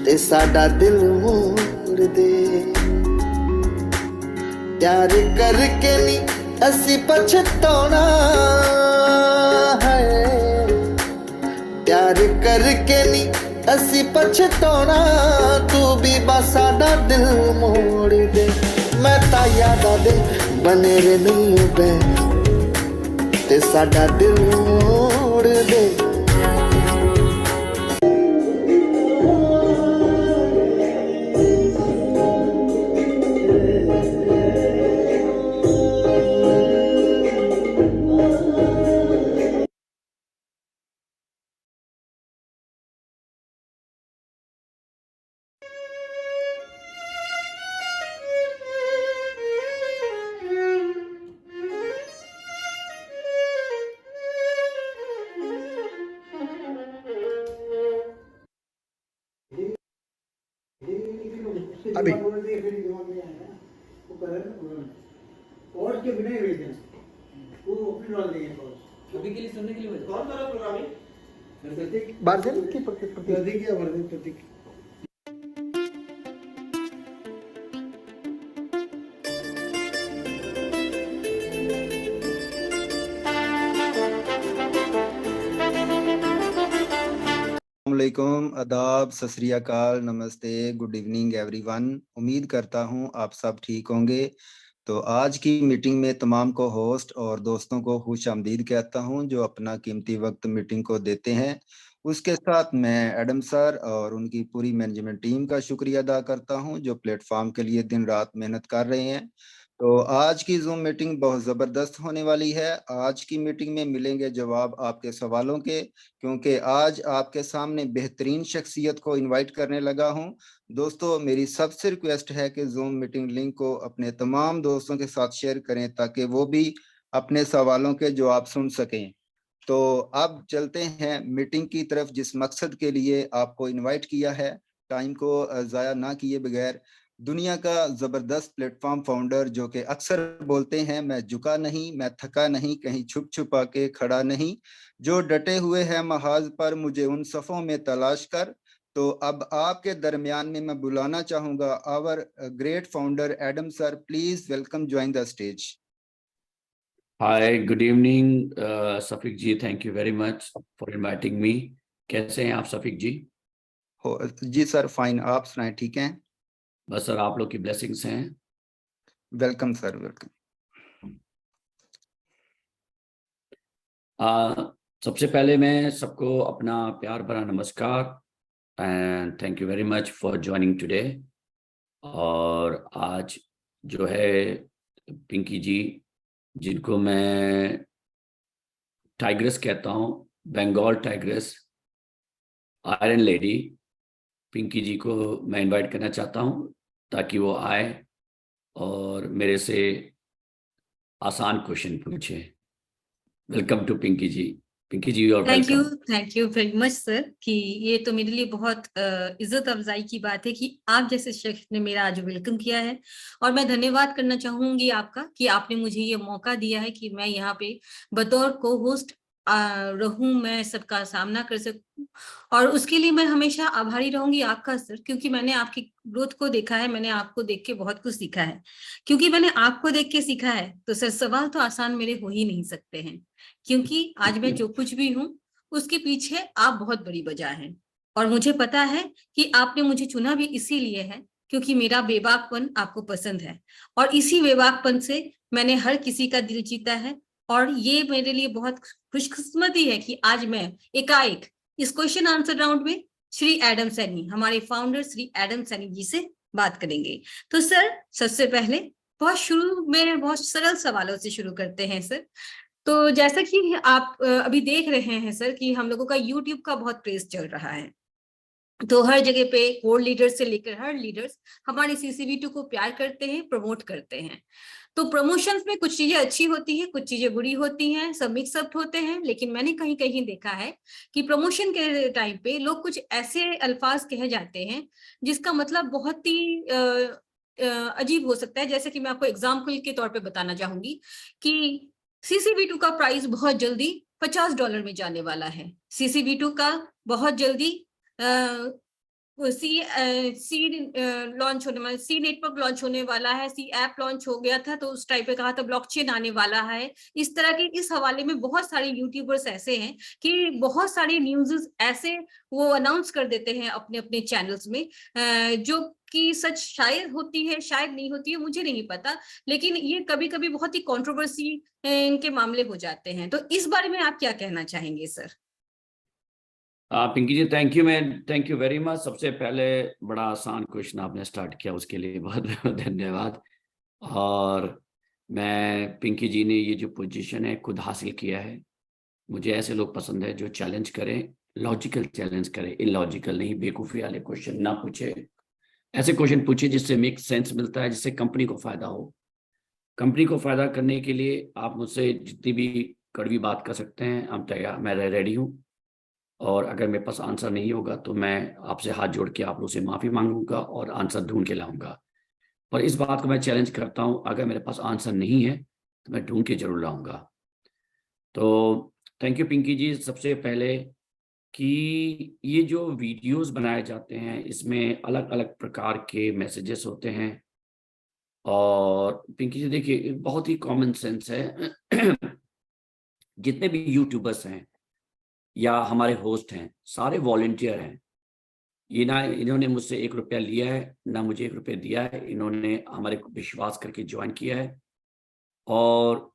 ते साडा दिल मोड़ दे। प्यार करके नी असी पछताना है, प्यार करके नी असी पछताना, तू भी बस साडा दिल मोड़ दे। मैं ता यादा दे बने रे नहीं बे, ते साडा दिल मोड़ दे। अभी अभी के लिए सुनने के लिए कौन कर रहा है प्रोग्रामिंग की प्रतीक या प्रतीक। अस्सलामुअलैकुम, आदाब, सत श्री अकाल, नमस्ते, गुड इवनिंग एवरीवन। उम्मीद करता हूं आप सब ठीक होंगे। तो आज की मीटिंग में तमाम को होस्ट और दोस्तों को खुश आमदीद कहता हूं जो अपना कीमती वक्त मीटिंग को देते हैं। उसके साथ मैं एडम सर और उनकी पूरी मैनेजमेंट टीम का शुक्रिया अदा करता हूं जो प्लेटफॉर्म के लिए दिन रात मेहनत कर रहे हैं। तो आज की जूम मीटिंग बहुत ज़बरदस्त होने वाली है। आज की मीटिंग में मिलेंगे जवाब आपके सवालों के, क्योंकि आज आपके सामने बेहतरीन शख्सियत को इनवाइट करने लगा हूं। दोस्तों, मेरी सबसे रिक्वेस्ट है कि जूम मीटिंग लिंक को अपने तमाम दोस्तों के साथ शेयर करें ताकि वो भी अपने सवालों के जवाब सुन सकें। तो अब चलते हैं मीटिंग की तरफ जिस मकसद के लिए आपको इनवाइट किया है। टाइम को ज़ाया ना किए बगैर, दुनिया का ज़बरदस्त प्लेटफॉर्म फाउंडर जो कि अक्सर बोलते हैं मैं झुका नहीं, मैं थका नहीं, कहीं छुप छुपा के खड़ा नहीं, जो डटे हुए हैं महाज पर मुझे उन सफ़ों में तलाश कर। तो अब आपके दरमियान में मैं बुलाना चाहूँगा our great founder Adam sir. Please welcome, join the stage. Hi, good evening Safiq ji, thank you very much for inviting me. कैसे हैं आप सफीक जी? हो जी सर, फाइन, आप सुनाएं, ठीक हैं? बस सर, आप लोग की ब्लेसिंग्स हैं। Welcome sir, welcome. सबसे पहले मैं सबको अपना प्यार भरा नमस्कार and thank you very much for joining today. और आज जो है पिंकी जी, जिनको मैं टाइग्रेस कहता हूँ, Bengal tigress, iron lady, Pinky ji को मैं इनवाइट करना चाहता हूँ ताकि वो आए और मेरे से आसान क्वेश्चन पूछे। Welcome to Pinky ji. पिंकी जी, और welcome. Thank you very much sir कि ये तो मेरे लिए बहुत इज्जत अफजाई की बात है कि आप जैसे शख्स ने मेरा आज वेलकम किया है। और मैं धन्यवाद करना चाहूंगी आपका कि आपने मुझे ये मौका दिया है कि मैं यहाँ पे बतौर को होस्ट रहूं, मैं सबका सामना कर सकूं। और उसके लिए मैं हमेशा आभारी रहूंगी आपका सर, क्योंकि मैंने आपकी ग्रोथ को देखा है, मैंने आपको देख के बहुत कुछ सीखा है। क्योंकि मैंने आपको देख के सीखा है तो सर सवाल तो आसान मेरे हो ही नहीं सकते हैं, क्योंकि आज मैं जो कुछ भी हूँ उसके पीछे आप बहुत बड़ी वजह हैं। और मुझे पता है कि आपने मुझे चुना भी इसीलिए है क्योंकि मेरा बेबाकपन आपको पसंद है, और इसी बेबाकपन से मैंने हर किसी का दिल जीता है। और ये मेरे लिए बहुत खुशकिस्मती है कि आज मैं एकाएक इस क्वेश्चन आंसर राउंड में श्री एडम सैनी, हमारे फाउंडर श्री एडम सैनी जी से बात करेंगे। तो सर, सबसे पहले बहुत सरल सवालों से शुरू करते हैं सर। तो जैसा कि आप अभी देख रहे हैं सर कि हम लोगों का YouTube का बहुत क्रेज चल रहा है, तो हर जगह पे कोर लीडर से लेकर हर लीडर्स हमारे CCV2 को प्यार करते हैं, प्रमोट करते हैं। तो प्रमोशंस में कुछ चीजें अच्छी होती हैं, कुछ चीजें बुरी होती हैं, सब मिक्सअप होते हैं। लेकिन मैंने कहीं कहीं देखा है कि प्रमोशन के टाइम पे लोग कुछ ऐसे अल्फाज कहे जाते हैं जिसका मतलब बहुत ही अजीब हो सकता है। जैसे कि मैं आपको एग्जाम्पल के तौर पे बताना चाहूंगी कि CCV2 का प्राइस बहुत जल्दी $50 में जाने वाला है। CCV2 का बहुत जल्दी सी लॉन्च होने वाला, सी नेटवर्क लॉन्च होने वाला है, सी ऐप लॉन्च हो गया था तो उस टाइप पे कहा था ब्लॉकचेन आने वाला है। इस तरह के इस हवाले में बहुत सारे यूट्यूबर्स ऐसे हैं कि बहुत सारी न्यूज़ ऐसे वो अनाउंस कर देते हैं अपने अपने चैनल्स में, जो कि सच शायद होती है शायद नहीं होती है मुझे नहीं पता, लेकिन ये कभी कभी बहुत ही कंट्रोवर्सी इनके मामले हो जाते हैं। तो इस बारे में आप क्या कहना चाहेंगे sir? Pinky ji thank you very much. सबसे पहले बड़ा आसान क्वेश्चन आपने स्टार्ट किया, उसके लिए बहुत बहुत धन्यवाद। और मैं, पिंकी जी ने ये जो पोजीशन है खुद हासिल किया है। मुझे ऐसे लोग पसंद है जो चैलेंज करें, लॉजिकल चैलेंज करें, इलॉजिकल नहीं, बेवकूफ़ी वाले क्वेश्चन ना पूछे। ऐसे क्वेश्चन पूछे जिससे मेक सेंस मिलता है, जिससे कंपनी को फायदा हो। कंपनी को फायदा करने के लिए आप मुझसे जितनी भी कड़वी बात कर सकते हैं, हम तैयार, मैं रेडी हूँ। और अगर मेरे पास आंसर नहीं होगा तो मैं आपसे हाथ जोड़ के आप लोग से माफ़ी मांगूंगा और आंसर ढूंढ के लाऊंगा। पर इस बात को मैं चैलेंज करता हूँ, अगर मेरे पास आंसर नहीं है तो मैं ढूंढ के जरूर लाऊंगा। तो थैंक यू पिंकी जी। सबसे पहले कि ये जो वीडियोस बनाए जाते हैं इसमें अलग अलग प्रकार के मैसेजेस होते हैं। और पिंकी जी देखिए, बहुत ही कॉमन सेंस है जितने भी यूट्यूबर्स हैं या हमारे होस्ट हैं, सारे वॉलंटियर हैं। ये ना इन्होंने मुझसे 1 रुपया लिया है, ना मुझे 1 रुपया दिया है। इन्होंने हमारे को विश्वास करके ज्वाइन किया है और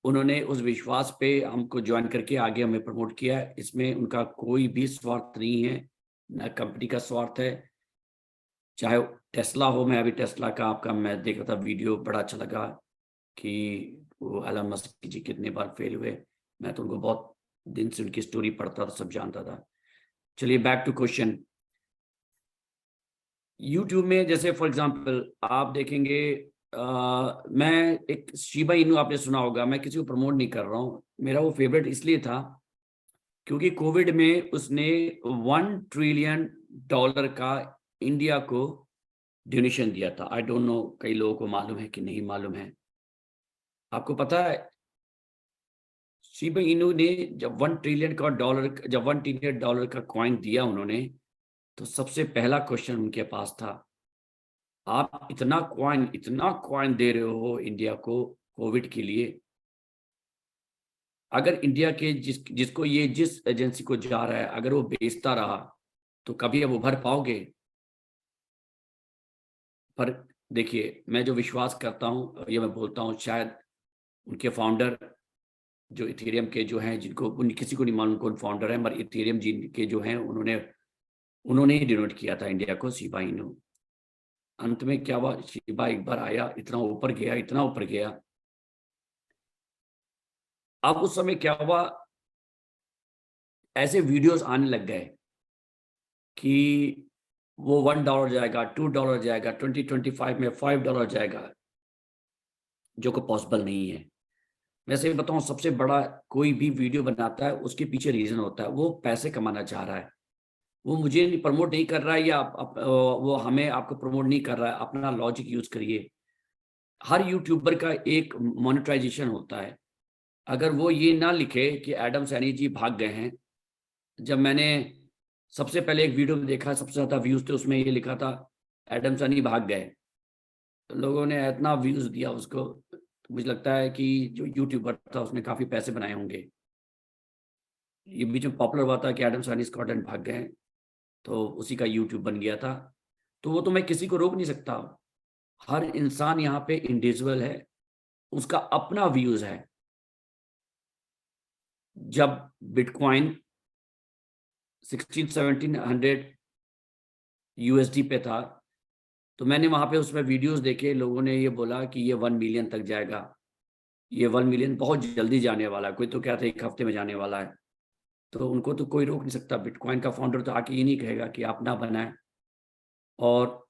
उन्होंने उस विश्वास पे हमको ज्वाइन करके आगे हमें प्रमोट किया है। इसमें उनका कोई भी स्वार्थ नहीं है, ना कंपनी का स्वार्थ है। चाहे टेस्ला हो, मैं अभी टेस्ला का आपका मैं देख रहा था वीडियो, बड़ा अच्छा लगा कि वो एलन मस्क जी कितने बार फेल हुए। मैं तो उनको बहुत दिन से उनकी स्टोरी पढ़ता था, सब जानता था। चलिए बैक टू क्वेश्चन। यूट्यूब में जैसे फॉर एग्जांपल आप देखेंगे, मैं एक शिबा इनू आपने सुना होगा, मैं किसी को प्रमोट नहीं कर रहा हूँ, मेरा वो फेवरेट इसलिए था क्योंकि कोविड में उसने $1 ट्रिलियन का इंडिया को डोनेशन दिया था। आई डोंट नो कई लोगों को मालूम है कि नहीं मालूम है। आपको पता है शिबा इनू ने जब $1 ट्रिलियन का कॉइन दिया उन्होंने, तो सबसे पहला क्वेश्चन उनके पास था, आप इतना कॉइन दे रहे हो इंडिया को कोविड के लिए, अगर इंडिया के जिस एजेंसी को जा रहा है अगर वो बेचता रहा तो कभी अब उभर पाओगे? पर देखिए, मैं जो विश्वास करता हूँ ये मैं बोलता हूँ, शायद उनके फाउंडर जो इथेरियम के जो हैं, जिनको किसी को नहीं मालूम कौन फाउंडर है, मगर इथेरियम जी के जो हैं उन्होंने ही डोनेट किया था इंडिया को शिबा इनू। अंत में क्या हुआ, शिबा एक बार आया, इतना ऊपर गया। अब उस समय क्या हुआ, ऐसे वीडियोस आने लग गए कि वो $1 जाएगा, $2 जाएगा, 2025 में $5 जाएगा, जो को पॉसिबल नहीं है। वैसे बताऊं, सबसे बड़ा कोई भी वीडियो बनाता है उसके पीछे रीजन होता है, वो पैसे कमाना चाह रहा है। वो मुझे प्रमोट नहीं कर रहा है या वो हमें आपको प्रमोट नहीं कर रहा है। अपना लॉजिक यूज करिए। हर यूट्यूबर का एक मोनेटाइजेशन होता है। अगर वो ये ना लिखे कि एडम सैनी जी भाग गए हैं, जब मैंने सबसे पहले एक वीडियो में देखा, सबसे ज़्यादा व्यूज़ थे, उसमें ये लिखा था एडम सैनी भाग गए, तो लोगों ने इतना व्यूज़ दिया उसको, तो मुझे लगता है कि जो यूट्यूबर था उसने काफ़ी पैसे बनाए होंगे। ये बीच में पॉपुलर हुआ था कि एडम सैनी स्कॉटलैंड भाग गए, तो उसी का यूट्यूब बन गया था। तो वो तो मैं किसी को रोक नहीं सकता। हर इंसान यहाँ पे इंडिविजुअल है, उसका अपना व्यूज़ है। जब बिटकॉइन 1600-1700 USD पे था, तो मैंने वहाँ पे उसमें वीडियोस देखे, लोगों ने ये बोला कि ये 1 मिलियन तक जाएगा, ये 1 मिलियन बहुत जल्दी जाने वाला है, कोई तो क्या था 1 हफ्ते में जाने वाला है। तो उनको तो कोई रोक नहीं सकता। बिटकॉइन का फाउंडर तो आके ये नहीं कहेगा कि आप ना बनाएं। और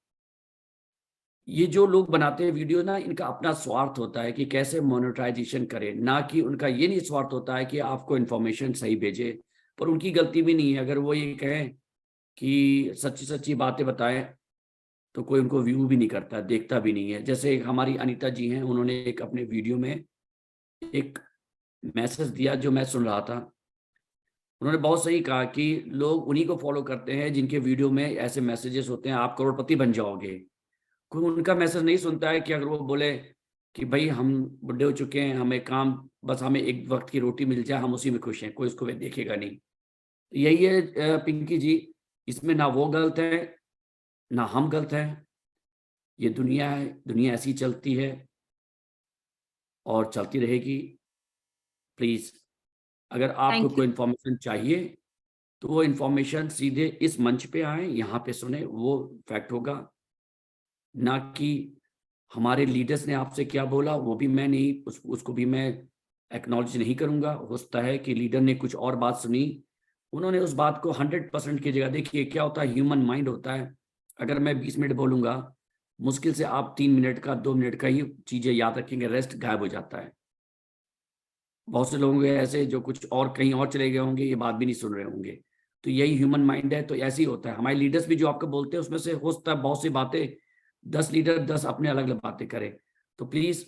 ये जो लोग बनाते हैं वीडियो ना, इनका अपना स्वार्थ होता है कि कैसे मोनेटाइजेशन करें, ना कि उनका ये नहीं स्वार्थ होता है कि आपको इन्फॉर्मेशन सही भेजे। पर उनकी गलती भी नहीं है, अगर वो ये कहें कि सच्ची सच्ची बातें बताएं तो कोई उनको व्यू भी नहीं करता, देखता भी नहीं है। जैसे हमारी अनीता जी हैं, उन्होंने एक अपने वीडियो में एक मैसेज दिया जो मैं सुन रहा था उन्होंने बहुत सही कहा कि लोग उन्हीं को फॉलो करते हैं जिनके वीडियो में ऐसे मैसेजेस होते हैं, आप करोड़पति बन जाओगे। कोई उनका मैसेज नहीं सुनता है कि अगर वो बोले कि भाई हम बुढ़े हो चुके हैं, हमें काम, बस हमें एक वक्त की रोटी मिल जाए, हम उसी में खुश हैं, कोई उसको देखेगा नहीं। यही है पिंकी जी, इसमें ना वो गलत है ना हम गलत हैं। ये दुनिया है, दुनिया ऐसी चलती है और चलती रहेगी। प्लीज, अगर आपको थैंक कोई यू। इंफॉर्मेशन चाहिए तो वो इंफॉर्मेशन सीधे इस मंच पे आए, यहाँ पे सुने, वो फैक्ट होगा। ना कि हमारे लीडर्स ने आपसे क्या बोला वो भी मैं नहीं, उसको भी मैं एक्नॉलेज नहीं करूंगा। हो सकता है कि लीडर ने कुछ और बात सुनी, उन्होंने उस बात को 100% की जगह, देखिए क्या होता है, ह्यूमन माइंड होता है। अगर मैं 20 मिनट बोलूंगा, मुश्किल से आप 3 मिनट का 2 मिनट का ही चीजें याद रखेंगे, रेस्ट गायब हो जाता है। बहुत से लोग होंगे ऐसे जो कुछ और कहीं और चले गए होंगे, ये बात भी नहीं सुन रहे होंगे। तो यही ह्यूमन माइंड है, तो ऐसे ही होता है। हमारे लीडर्स भी जो आपको बोलते हैं उसमें से हो सकता है बहुत सी बातें 10 लीडर 10 अपने अलग अलग बातें करें। तो प्लीज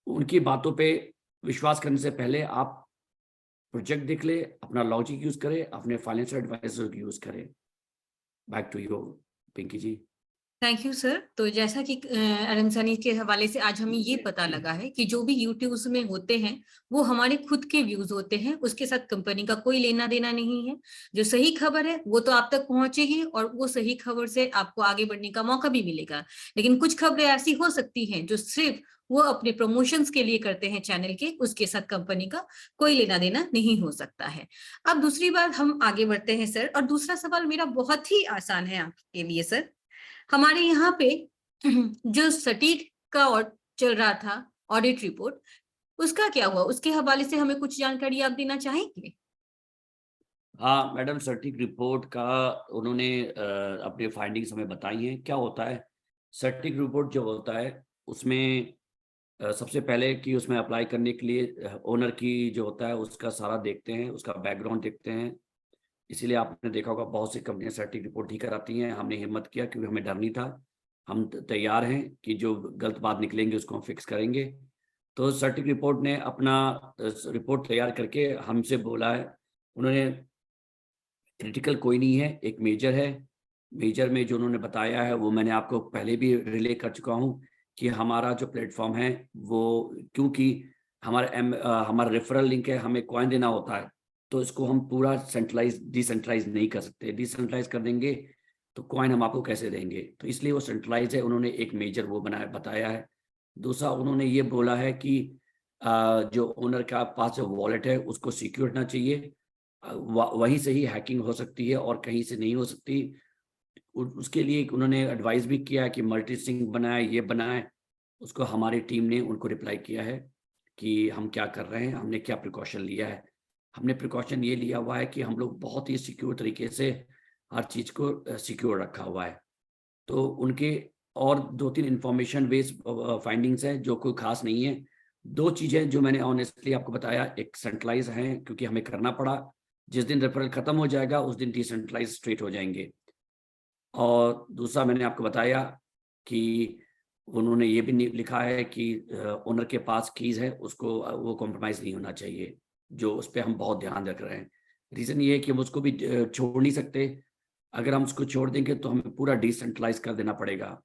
उनकी बातों पे विश्वास करने से पहले आप प्रोजेक्ट देख ले, अपना लॉजिक यूज करें, अपने फाइनेंशियल एडवाइजर यूज करें। Back to you Pinky ji. Thank you sir. तो जैसा कि अरनसानी के हवाले से आज हमें ये पता लगा है कि जो भी यूट्यूब में होते हैं वो हमारे खुद के व्यूज होते हैं, उसके साथ कंपनी का कोई लेना देना नहीं है। जो सही खबर है वो तो आप तक पहुंचेगी और वो सही खबर से आपको आगे बढ़ने का मौका भी मिलेगा। लेकिन कुछ खबरें ऐसी हो सकती हैं जो सिर्फ वो अपने प्रमोशंस के लिए करते हैं चैनल के, उसके साथ कंपनी का कोई लेना देना नहीं हो सकता है। अब दूसरी बात हम आगे बढ़ते हैं सर, और दूसरा सवाल मेरा बहुत ही आसान है आपके लिए सर। हमारे यहाँ पे जो सटीक का चल रहा था ऑडिट रिपोर्ट, उसका क्या हुआ? उसके हवाले से हमें कुछ जानकारी आप देना चाहेंगे? हाँ मैडम, सटीक रिपोर्ट का उन्होंने अपनी फाइंडिंग्स हमें बताई हैं। क्या होता है सटीक रिपोर्ट जो होता है उसमें सबसे पहले कि उसमें अप्लाई करने के लिए ओनर की जो होता है उसका सारा देखते हैं, उसका बैकग्राउंड देखते हैं। इसीलिए आपने देखा होगा बहुत सी कंपनियां सटीक रिपोर्ट ही कराती हैं। हमने हिम्मत किया क्योंकि हमें डर नहीं था, हम तैयार हैं कि जो गलत बात निकलेंगे उसको हम फिक्स करेंगे। तो सटीक रिपोर्ट ने अपना रिपोर्ट तैयार करके हमसे बोला है, उन्होंने क्रिटिकल कोई नहीं है, एक मेजर है। मेजर में जो उन्होंने बताया है वो मैंने आपको पहले भी रिले कर चुका हूँ कि हमारा जो प्लेटफॉर्म है वो, क्योंकि हमारा रेफरल लिंक है, हमें कॉइन देना होता है, तो इसको हम पूरा डिसेंट्रलाइज नहीं कर सकते। डिसेंट्रलाइज कर देंगे तो कॉइन हम आपको कैसे देंगे, तो इसलिए वो सेंट्रलाइज है। उन्होंने एक मेजर वो बताया है। दूसरा उन्होंने ये बोला है कि जो ओनर का पास जो वॉलेट है उसको सिक्योर होना चाहिए। वहीं से ही हैकिंग हो सकती है और कहीं से नहीं हो सकती। उसके लिए उन्होंने एडवाइस भी किया कि मल्टी सिंक बनाए, ये बनाए। उसको हमारी टीम ने उनको रिप्लाई किया है कि हम क्या कर रहे हैं, हमने क्या प्रिकॉशन लिया है। हमने प्रिकॉशन ये लिया हुआ है कि हम लोग बहुत ही सिक्योर तरीके से हर चीज़ को सिक्योर रखा हुआ है। तो उनके और 2-3 इंफॉर्मेशन बेस्ड फाइंडिंग्स हैं जो कोई खास नहीं है। 2 चीज़ें जो मैंने ऑनेस्टली आपको बताया, एक सेंट्रलाइज हैं क्योंकि हमें करना पड़ा, जिस दिन रेफरल खत्म हो जाएगा उस दिन डिसेंट्रलाइज स्ट्रेट हो जाएंगे। और दूसरा मैंने आपको बताया कि उन्होंने ये भी लिखा है कि ओनर के पास कीज है, उसको वो कॉम्प्रोमाइज़ नहीं होना चाहिए, जो उस पर हम बहुत ध्यान रख रहे हैं। रीज़न ये है कि हम उसको भी छोड़ नहीं सकते। अगर हम उसको छोड़ देंगे तो हमें पूरा डिसेंट्रलाइज कर देना पड़ेगा,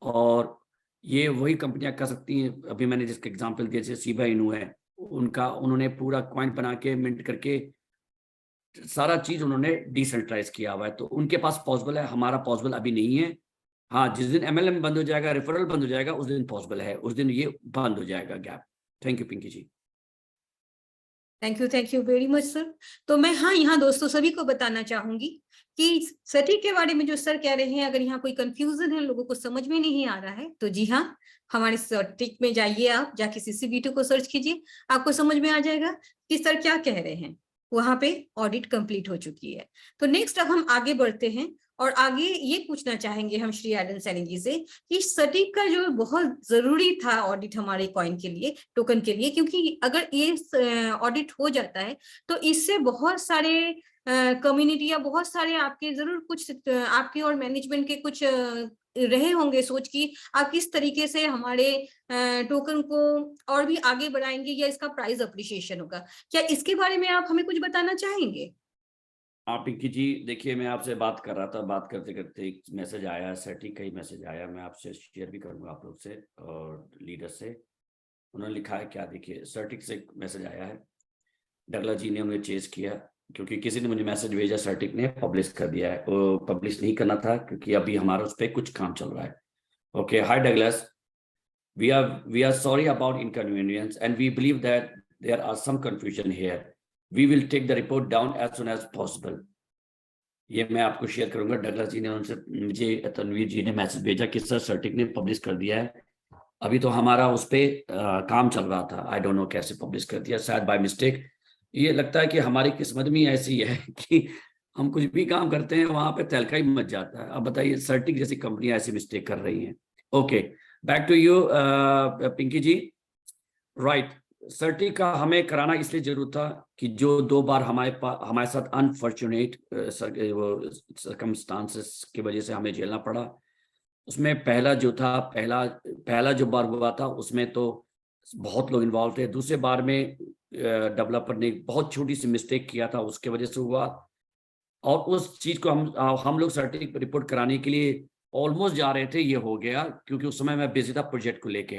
और ये वही कंपनियां कर सकती हैं। अभी मैंने जिसके एग्जांपल दिए, जैसे शिबा इनू है, उन्होंने पूरा कॉइन बना के मिंट करके सारा चीज उन्होंने डिसेंट्रलाइज किया हुआ है, तो उनके पास पॉसिबल है, हमारा पॉसिबल अभी नहीं है। हाँ, जिस दिन एमएलएम बंद हो जाएगा, रेफरल बंद हो जाएगा, उस दिन पॉसिबल है, उस दिन ये बंद हो जाएगा gap. Thank you Pinky ji. Thank you very much sir. तो मैं हाँ यहाँ दोस्तों सभी को बताना चाहूंगी कि सटीक के बारे में जो सर कह रहे हैं, अगर यहाँ कोई कंफ्यूजन है, लोगों को समझ में नहीं आ रहा है, तो जी हाँ, हमारे सटीक में जाइए, आप जाके सीसीबीटी को सर्च कीजिए, आपको समझ में आ जाएगा कि सर क्या कह रहे हैं। वहां पे ऑडिट कंप्लीट हो चुकी है। तो नेक्स्ट अब हम आगे बढ़ते हैं और आगे ये पूछना चाहेंगे हम श्री एलन सैनी जी से कि सटीक का जो बहुत जरूरी था ऑडिट हमारे कॉइन के लिए, टोकन के लिए, क्योंकि अगर ये ऑडिट हो जाता है तो इससे बहुत सारे कम्युनिटी या बहुत सारे आपके जरूर कुछ आपके और मैनेजमेंट के कुछ रहे होंगे सोच की आप किस तरीके से हमारे टोकन को और भी आगे बढ़ाएंगे या इसका प्राइस अप्रिशिएशन होगा, क्या इसके बारे में आप हमें कुछ बताना चाहेंगे? आप पिंकी जी देखिए, मैं आपसे बात कर रहा था, बात करते करते एक मैसेज आया, सर्टिक का ही मैसेज आया, मैं आपसे शेयर भी करूंगा आप लोग से और लीडर से। उन्होंने लिखा है क्या, देखिए सर्टिक से एक मैसेज आया है, डगला जी ने उन्हें चेज किया क्योंकि किसी ने मुझे मैसेज भेजा, सर्टिक ने पब्लिश कर दिया है, वो पब्लिश नहीं करना था क्योंकि अभी हमारा उस पर कुछ काम चल रहा है। Okay, hi Douglas, we are sorry about inconvenience and we believe that there are some confusion here. We will take the report down as soon as possible. ये मैं आपको शेयर करूंगा। डगलस जी ने उनसे मुझे तनवीर जी ने मैसेज भेजा कि सर सर्टिक ने पब्लिश कर दिया है, अभी तो हमारा उस पर काम चल रहा था, आई डोंट नो कैसे पब्लिश कर दिया, शायद बाय मिस्टेक। ये लगता है कि हमारी किस्मत में ऐसी है कि हम कुछ भी काम करते हैं वहां पे तहलका ही मच जाता है। अब बताइए सर्टिक जैसी कंपनियां ऐसी मिस्टेक कर रही हैं। Okay, back to you Pinky ji. Right, सर्टिक का हमें कराना इसलिए जरूर था कि जो 2 बार हमारे साथ अनफॉर्चुनेट वो सर्कमस्टांसेस की वजह से हमें झेलना पड़ा। उसमें पहला जो था, पहला जो बार हुआ था उसमें तो बहुत लोग इन्वॉल्व थे। दूसरे बार में डेवलपर ने बहुत छोटी सी मिस्टेक किया था, उसके वजह से हुआ। और उस चीज को हम लोग सर्टिक रिपोर्ट कराने के लिए ऑलमोस्ट जा रहे थे, ये हो गया क्योंकि उस समय मैं बिजी था प्रोजेक्ट को लेके।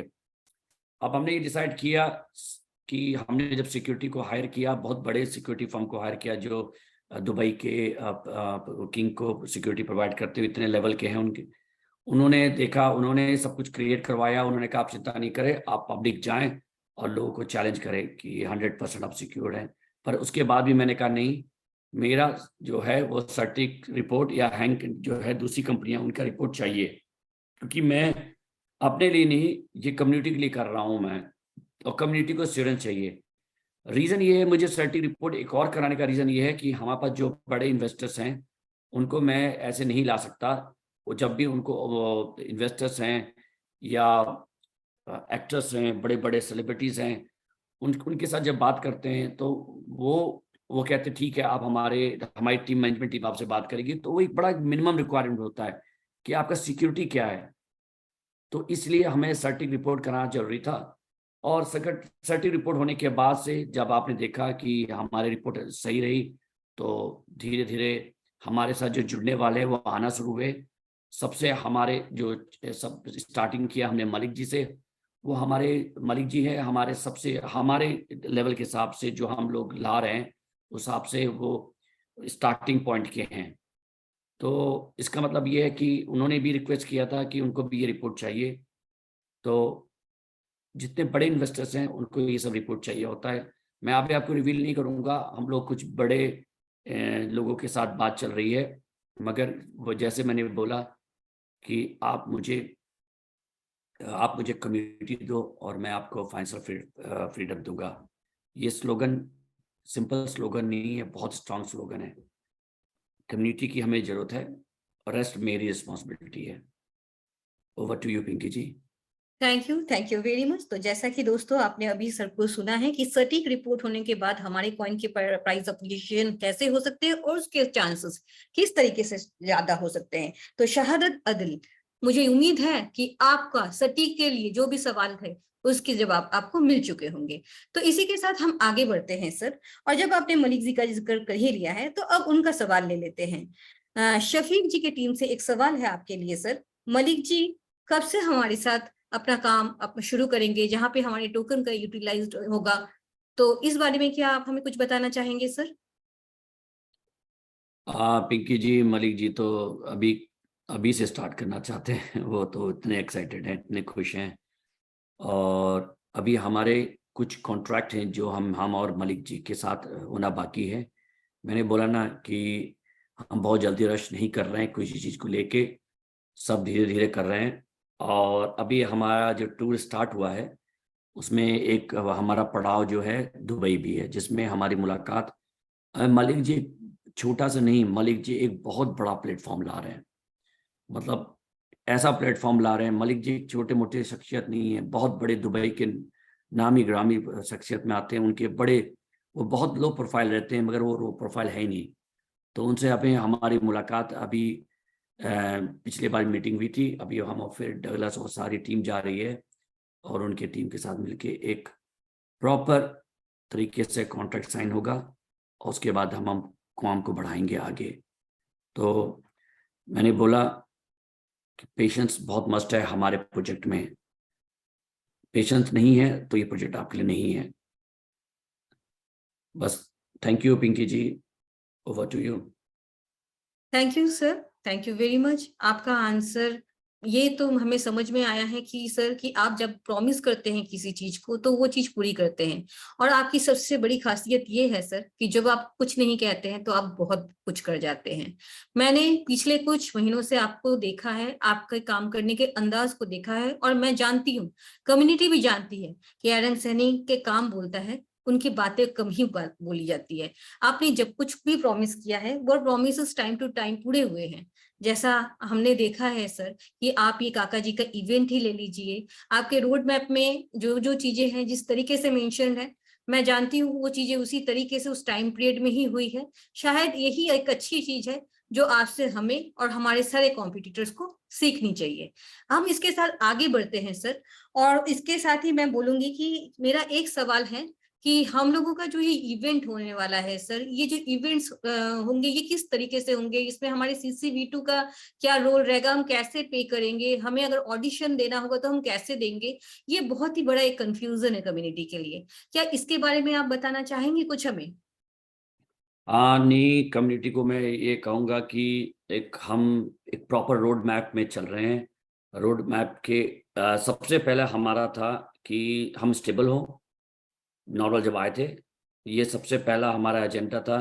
अब हमने ये डिसाइड किया कि हमने जब सिक्योरिटी को हायर किया, बहुत बड़े सिक्योरिटी फर्म को हायर किया जो दुबई के किंग को सिक्योरिटी प्रोवाइड करते हुए इतने लेवल के हैं उनके, उन्होंने देखा, उन्होंने सब कुछ क्रिएट करवाया। उन्होंने कहा आप चिंता नहीं करें, आप पब्लिक जाएं और लोगों को चैलेंज करें कि 100% आप सिक्योर्ड हैं। पर उसके बाद भी मैंने कहा नहीं, मेरा जो है वो सर्टिक रिपोर्ट या हैंक जो है दूसरी कंपनियां उनका रिपोर्ट चाहिए, क्योंकि मैं अपने लिए नहीं, ये कम्युनिटी के लिए कर रहा हूं मैं, और कम्युनिटी को एश्योरेंस चाहिए। रीज़न ये है मुझे सर्टिक रिपोर्ट एक और कराने का रीज़न ये है कि हमारे पास जो बड़े इन्वेस्टर्स हैं उनको मैं ऐसे नहीं ला सकता। वो जब भी उनको इन्वेस्टर्स हैं या एक्टर्स हैं, बड़े बड़े सेलिब्रिटीज़ हैं, उनके साथ जब बात करते हैं तो वो कहते हैं ठीक है, आप हमारी टीम, मैनेजमेंट टीम आपसे बात करेगी। तो वो एक बड़ा मिनिमम रिक्वायरमेंट होता है कि आपका सिक्योरिटी क्या है। तो इसलिए हमें सर्टिक रिपोर्ट कराना जरूरी था। और सर्टिक रिपोर्ट होने के बाद से जब आपने देखा कि हमारी रिपोर्ट सही रही, तो धीरे धीरे हमारे साथ जो जुड़ने वाले हैं वो आना शुरू हुए। सबसे हमारे जो सब स्टार्टिंग किया हमने मलिक जी से, वो हमारे मलिक जी है हमारे लेवल के हिसाब से जो हम लोग ला रहे हैं उस हिसाब से वो स्टार्टिंग पॉइंट के हैं। तो इसका मतलब ये है कि उन्होंने भी रिक्वेस्ट किया था कि उनको भी ये रिपोर्ट चाहिए। तो जितने बड़े इन्वेस्टर्स हैं उनको ये सब रिपोर्ट चाहिए होता है। मैं आपको रिवील नहीं करूंगा, हम लोग कुछ बड़े लोगों के साथ बात चल रही है, मगर वो जैसे मैंने बोला कि आप मुझे कम्युनिटी दो और मैं आपको फाइनेंशियल फ्रीडम दूंगा। ये स्लोगन सिंपल स्लोगन नहीं है, बहुत स्ट्रांग स्लोगन है। कम्युनिटी की हमें जरूरत है और रेस्ट मेरी रिस्पॉन्सिबिलिटी है। Over to you Pinky ji. Thank you very much. तो जैसा कि दोस्तों आपने अभी सर को सुना है कि सटीक रिपोर्ट होने के बाद हमारे कॉइन के प्राइस अप्रिशिएशन कैसे हो सकते हैं और उसके चांसेस किस तरीके से ज्यादा हो सकते हैं। तो शहादत अदल, मुझे उम्मीद है कि आपका सटीक के लिए जो भी सवाल थे उसके जवाब आपको मिल चुके होंगे। तो इसी के साथ हम आगे बढ़ते हैं सर। और जब आपने मलिक जी का जिक्र कर ही लिया है तो अब उनका सवाल ले लेते हैं। शफीक जी की टीम से एक सवाल है आपके लिए सर। मलिक जी कब से हमारे साथ अपना काम शुरू करेंगे जहां पे हमारे टोकन का यूटिलाइज होगा, तो इस बारे में क्या आप हमें कुछ बताना चाहेंगे सर? पिंकी जी, मलिक जी तो अभी से स्टार्ट करना चाहते हैं। वो तो इतने एक्साइटेड हैं, इतने खुश हैं। और अभी हमारे कुछ कॉन्ट्रैक्ट हैं जो हम और मलिक जी के साथ होना बाकी है। मैंने बोला ना कि हम बहुत जल्दी रश नहीं कर रहे हैं किसी चीज़ को लेके, सब धीरे धीरे कर रहे हैं। और अभी हमारा जो टूर स्टार्ट हुआ है उसमें एक हमारा पड़ाव जो है दुबई भी है, जिसमें हमारी मुलाकात मलिक जी छोटा सा नहीं, मलिक जी एक बहुत बड़ा प्लेटफॉर्म ला रहे हैं। मतलब ऐसा प्लेटफॉर्म ला रहे हैं, मलिक जी छोटे मोटे शख्सियत नहीं है, बहुत बड़े दुबई के नामी ग्रामी शख्सियत में आते हैं। उनके वो बहुत लो प्रोफाइल रहते हैं, मगर वो प्रोफाइल है ही नहीं। तो उनसे अभी हमारी मुलाकात अभी पिछली बार मीटिंग हुई थी, अभी हम फिर डगलस और सारी टीम जा रही है और उनके टीम के साथ मिलके एक प्रॉपर तरीके से कॉन्ट्रैक्ट साइन होगा और उसके बाद हम काम को बढ़ाएंगे आगे। तो मैंने बोला कि पेशेंस बहुत मस्ट है हमारे प्रोजेक्ट में, पेशेंस नहीं है तो ये प्रोजेक्ट आपके लिए नहीं है। बस thank you Pinky ji, over to you. Thank you sir, thank you very much. आपका आंसर ये तो हमें समझ में आया है कि सर कि आप जब प्रॉमिस करते हैं किसी चीज को तो वो चीज पूरी करते हैं, और आपकी सबसे बड़ी खासियत ये है सर कि जब आप कुछ नहीं कहते हैं तो आप बहुत कुछ कर जाते हैं। मैंने पिछले कुछ महीनों से आपको देखा है, आपके काम करने के अंदाज को देखा है, और मैं जानती हूँ, कम्युनिटी भी जानती है कि एरन सैनी के काम बोलता है, उनकी बातें कम ही बोली जाती है। आपने जब कुछ भी प्रॉमिस किया है वो प्रॉमिसेस टाइम टू टाइम पूरे हुए हैं। जैसा हमने देखा है सर कि आप ये काका जी का इवेंट ही ले लीजिए, आपके रोड मैप में जो जो चीजें हैं जिस तरीके से मेंशन है, मैं जानती हूँ वो चीजें उसी तरीके से उस टाइम पीरियड में ही हुई है। शायद यही एक अच्छी चीज है जो आपसे हमें और हमारे सारे कॉम्पिटिटर्स को सीखनी चाहिए। हम इसके साथ आगे बढ़ते हैं सर, और इसके साथ ही मैं बोलूंगी कि मेरा एक सवाल है कि हम लोगों का जो ये इवेंट होने वाला है सर, ये जो इवेंट्स होंगे ये किस तरीके से होंगे, इसमें हमारे CCV2 का क्या रोल रहेगा, हम कैसे पे करेंगे, हमें अगर ऑडिशन देना होगा तो हम कैसे देंगे, ये बहुत ही बड़ा एक कंफ्यूजन है कम्युनिटी के लिए। क्या इसके बारे में आप बताना चाहेंगे कुछ हमें? नहीं, कम्युनिटी को मैं ये कहूँगा कि हम एक प्रॉपर रोड मैप में चल रहे हैं। रोड मैप के सबसे पहले हमारा था कि हम स्टेबल हों। नॉर्मल जब आए थे ये सबसे पहला हमारा एजेंडा था,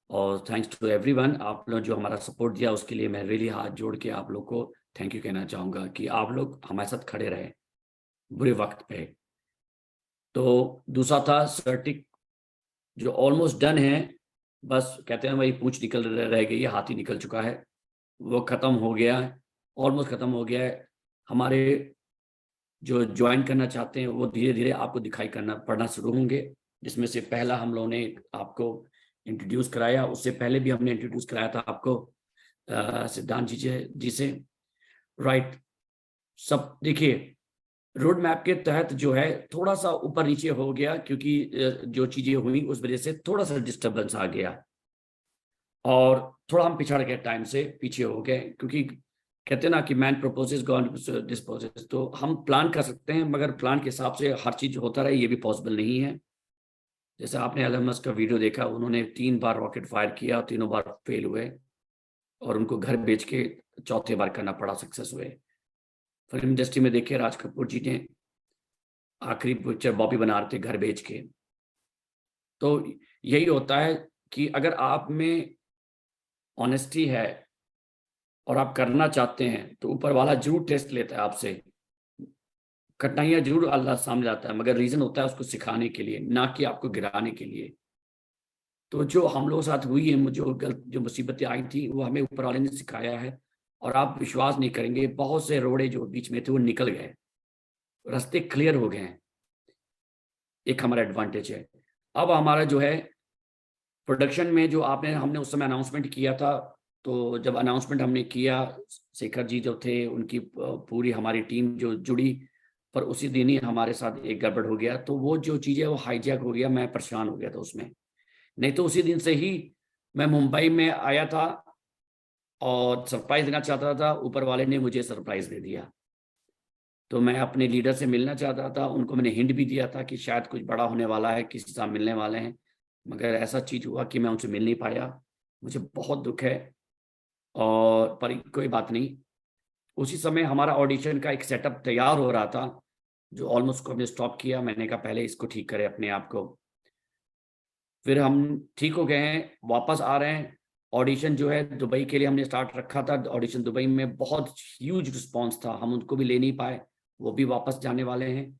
और थैंक्स टू एवरीवन, आप लोग जो हमारा सपोर्ट दिया उसके लिए मैं रियली हाथ जोड़ के आप लोग को थैंक यू कहना चाहूँगा कि आप लोग हमारे साथ खड़े रहे बुरे वक्त पे। तो दूसरा था सर्टिक, जो ऑलमोस्ट डन है, बस कहते हैं वही पूंछ निकल रह गई है, हाथी निकल चुका है, वो ख़त्म हो गया है, ऑलमोस्ट ख़त्म हो गया है। हमारे जो ज्वाइन करना चाहते हैं वो धीरे धीरे आपको दिखाई पड़ना शुरू होंगे, जिसमें से पहला हम लोगों ने आपको इंट्रोड्यूस कराया, उससे पहले भी हमने इंट्रोड्यूस कराया था आपको सिद्धांत जी से, राइट। सब देखिए रोड मैप के तहत जो है थोड़ा सा ऊपर नीचे हो गया, क्योंकि जो चीजें हुई उस वजह से थोड़ा सा डिस्टर्बेंस आ गया और थोड़ा हम पिछड़ गए, टाइम से पीछे हो गए, क्योंकि कहते हैं ना कि मैन प्रपोजेस गॉड डिस्पोजेस। तो हम प्लान कर सकते हैं मगर प्लान के हिसाब से हर चीज होता रहे ये भी पॉसिबल नहीं है। जैसे आपने एलन मस्क का वीडियो देखा, उन्होंने 3 बार रॉकेट फायर किया, तीनों बार फेल हुए और उनको घर बेच के चौथे बार करना पड़ा, सक्सेस हुए। फिल्म इंडस्ट्री में देखिए राज कपूर जी ने आखिरी पिक्चर बॉबी बना रहे थे घर बेच के। तो यही होता है कि अगर आप में ऑनेस्टी है और आप करना चाहते हैं तो ऊपर वाला जरूर टेस्ट लेता है आपसे, कठिनाइयां जरूर अल्लाह सामने लाता है, मगर रीजन होता है उसको सिखाने के लिए, ना कि आपको गिराने के लिए। तो जो हम लोगों के साथ हुई है, जो मुसीबतें आई थी वो हमें ऊपर वाले ने सिखाया है, और आप विश्वास नहीं करेंगे बहुत से रोड़े जो बीच में थे वो निकल गए, रास्ते क्लियर हो गए हैं। एक हमारा एडवांटेज है। अब हमारा जो है प्रोडक्शन में जो हमने उस समय अनाउंसमेंट किया था, तो जब अनाउंसमेंट हमने किया, शेखर जी जो थे उनकी पूरी हमारी टीम जो जुड़ी, पर उसी दिन ही हमारे साथ एक गड़बड़ हो गया, तो वो जो चीज़ें वो हाईजैक हो गया, मैं परेशान हो गया था उसमें। नहीं तो उसी दिन से ही मैं मुंबई में आया था और सरप्राइज देना चाहता था, ऊपर वाले ने मुझे सरप्राइज दे दिया। तो मैं अपने लीडर से मिलना चाहता था, उनको मैंने हिंट भी दिया था कि शायद कुछ बड़ा होने वाला है, किसी से मिलने वाले हैं, मगर ऐसा चीज़ हुआ कि मैं उनसे मिल नहीं पाया। मुझे बहुत दुख है, और पर कोई बात नहीं। उसी समय हमारा ऑडिशन का एक सेटअप तैयार हो रहा था, जो ऑलमोस्ट को हमने स्टॉप किया। मैंने कहा पहले इसको ठीक करें अपने आप को। फिर हम ठीक हो गए हैं, वापस आ रहे हैं। ऑडिशन जो है दुबई के लिए हमने स्टार्ट रखा था, ऑडिशन दुबई में बहुत ह्यूज रिस्पांस था, हम उनको भी ले नहीं पाए, वो भी वापस जाने वाले हैं।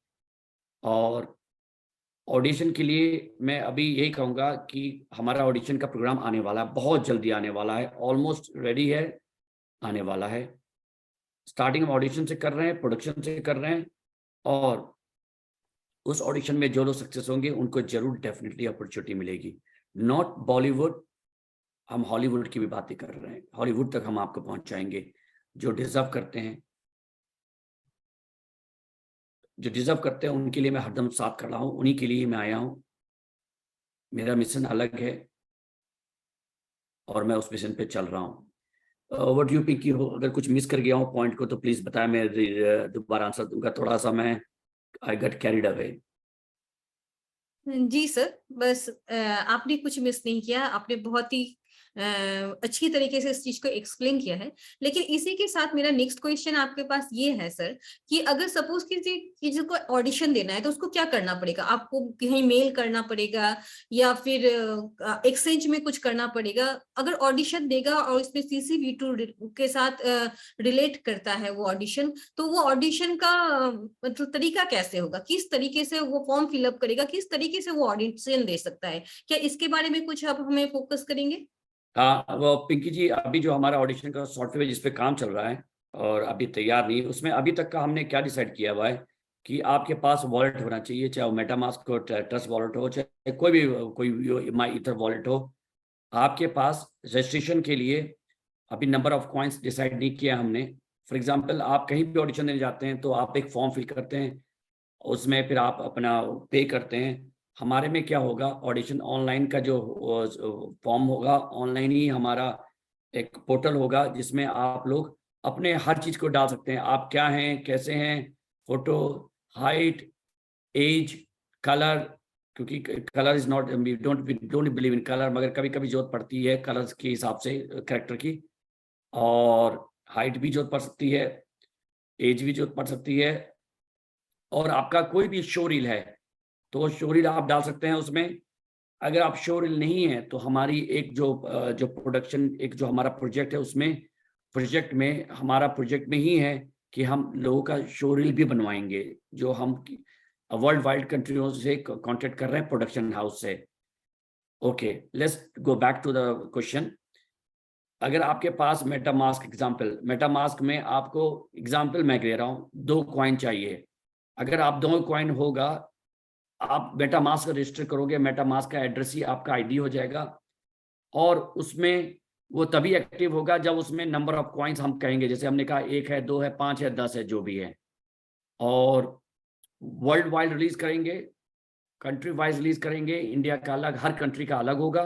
और ऑडिशन के लिए मैं अभी यही कहूँगा कि हमारा ऑडिशन का प्रोग्राम आने वाला है, बहुत जल्दी आने वाला है, ऑलमोस्ट रेडी है, आने वाला है। स्टार्टिंग हम ऑडिशन से कर रहे हैं, प्रोडक्शन से कर रहे हैं, और उस ऑडिशन में जो लोग सक्सेस होंगे उनको जरूर डेफिनेटली अपॉर्चुनिटी मिलेगी। नॉट बॉलीवुड, हम हॉलीवुड की भी बातें कर रहे हैं, हॉलीवुड तक हम आपको पहुंचाएंगे। जो डिजर्व करते हैं, जो डिजर्व करते हैं, उनके लिए मैं हरदम साथ कर रहा हूँ, उन्हीं के लिए मैं आया हूँ। मेरा मिशन अलग है और मैं उस मिशन पे चल रहा हूँ। व्हाट यू पिंकी हो, अगर कुछ मिस कर गया हूँ पॉइंट को तो प्लीज बताया, मैं दोबारा आंसर दूंगा। थोड़ा सा मैं आई गेट कैरिड अवे। जी सर, बस आपने कुछ मिस नहीं किया, आपने बहुत ही अच्छी तरीके से इस चीज को एक्सप्लेन किया है। लेकिन इसी के साथ मेरा नेक्स्ट क्वेश्चन आपके पास ये है सर, कि अगर सपोज किसी को ऑडिशन देना है तो उसको क्या करना पड़ेगा? आपको कहीं मेल करना पड़ेगा या फिर एक्सचेंज में कुछ करना पड़ेगा? अगर ऑडिशन देगा और इसमें CCV2 के साथ रिलेट करता है वो ऑडिशन, तो वो ऑडिशन का मतलब तरीका कैसे होगा? किस तरीके से वो फॉर्म फिलअप करेगा? किस तरीके से वो ऑडिशन दे सकता है? क्या इसके बारे में कुछ आप हमें फोकस करेंगे? हाँ, वो पिंकी जी, अभी जो हमारा ऑडिशन का सॉफ्टवेयर जिस पे काम चल रहा है और अभी तैयार नहीं, उसमें अभी तक का हमने क्या डिसाइड किया हुआ है कि आपके पास वॉलेट होना चाहिए, चाहे वो मेटामास्क हो, ट्रस्ट वॉलेट हो, चाहे कोई माई ईथर वॉलेट हो। आपके पास रजिस्ट्रेशन के लिए अभी नंबर ऑफ कॉइन्स डिसाइड नहीं किया हमने। फॉर एग्जाम्पल, आप कहीं भी ऑडिशन देने जाते हैं तो आप एक फॉर्म फिल करते हैं, उसमें फिर आप अपना पे करते हैं। हमारे में क्या होगा, ऑडिशन ऑनलाइन का जो फॉर्म होगा, ऑनलाइन ही हमारा एक पोर्टल होगा जिसमें आप लोग अपने हर चीज़ को डाल सकते हैं। आप क्या हैं, कैसे हैं, फोटो, हाइट, एज, कलर, क्योंकि colour is not, we don't believe in colour, मगर कभी कभी जरूरत पड़ती है कलर्स के हिसाब से कैरेक्टर की। और हाइट भी जरूरत पड़ सकती है, एज भी जरूरत पड़ सकती है। और आपका कोई भी शो रील है तो वो शो रील आप डाल सकते हैं उसमें। अगर आप शो रील नहीं है तो हमारी एक जो प्रोडक्शन, एक जो हमारा प्रोजेक्ट है, उसमें हमारा प्रोजेक्ट में ही है कि हम लोगों का शो रील भी बनवाएंगे, जो हम वर्ल्ड वाइड कंट्रियों से कॉन्टेक्ट कर रहे हैं प्रोडक्शन हाउस से। Okay, let's go back to the question. अगर आपके पास मेटामास्क में आपको एग्जाम्पल मैं दे रहा हूँ, 2 कॉइन चाहिए। अगर आप 2 कॉइन होगा, आप मेटामास्क रजिस्टर करोगे, मेटामास्क का एड्रेस ही आपका आईडी हो जाएगा, और उसमें वो तभी एक्टिव होगा जब उसमें नंबर ऑफ कॉइन्स हम कहेंगे, जैसे हमने कहा 1 है, 2 है, 5 है, 10 है, जो भी है। और वर्ल्ड वाइड रिलीज करेंगे, कंट्री वाइज रिलीज करेंगे, इंडिया का अलग, हर कंट्री का अलग होगा,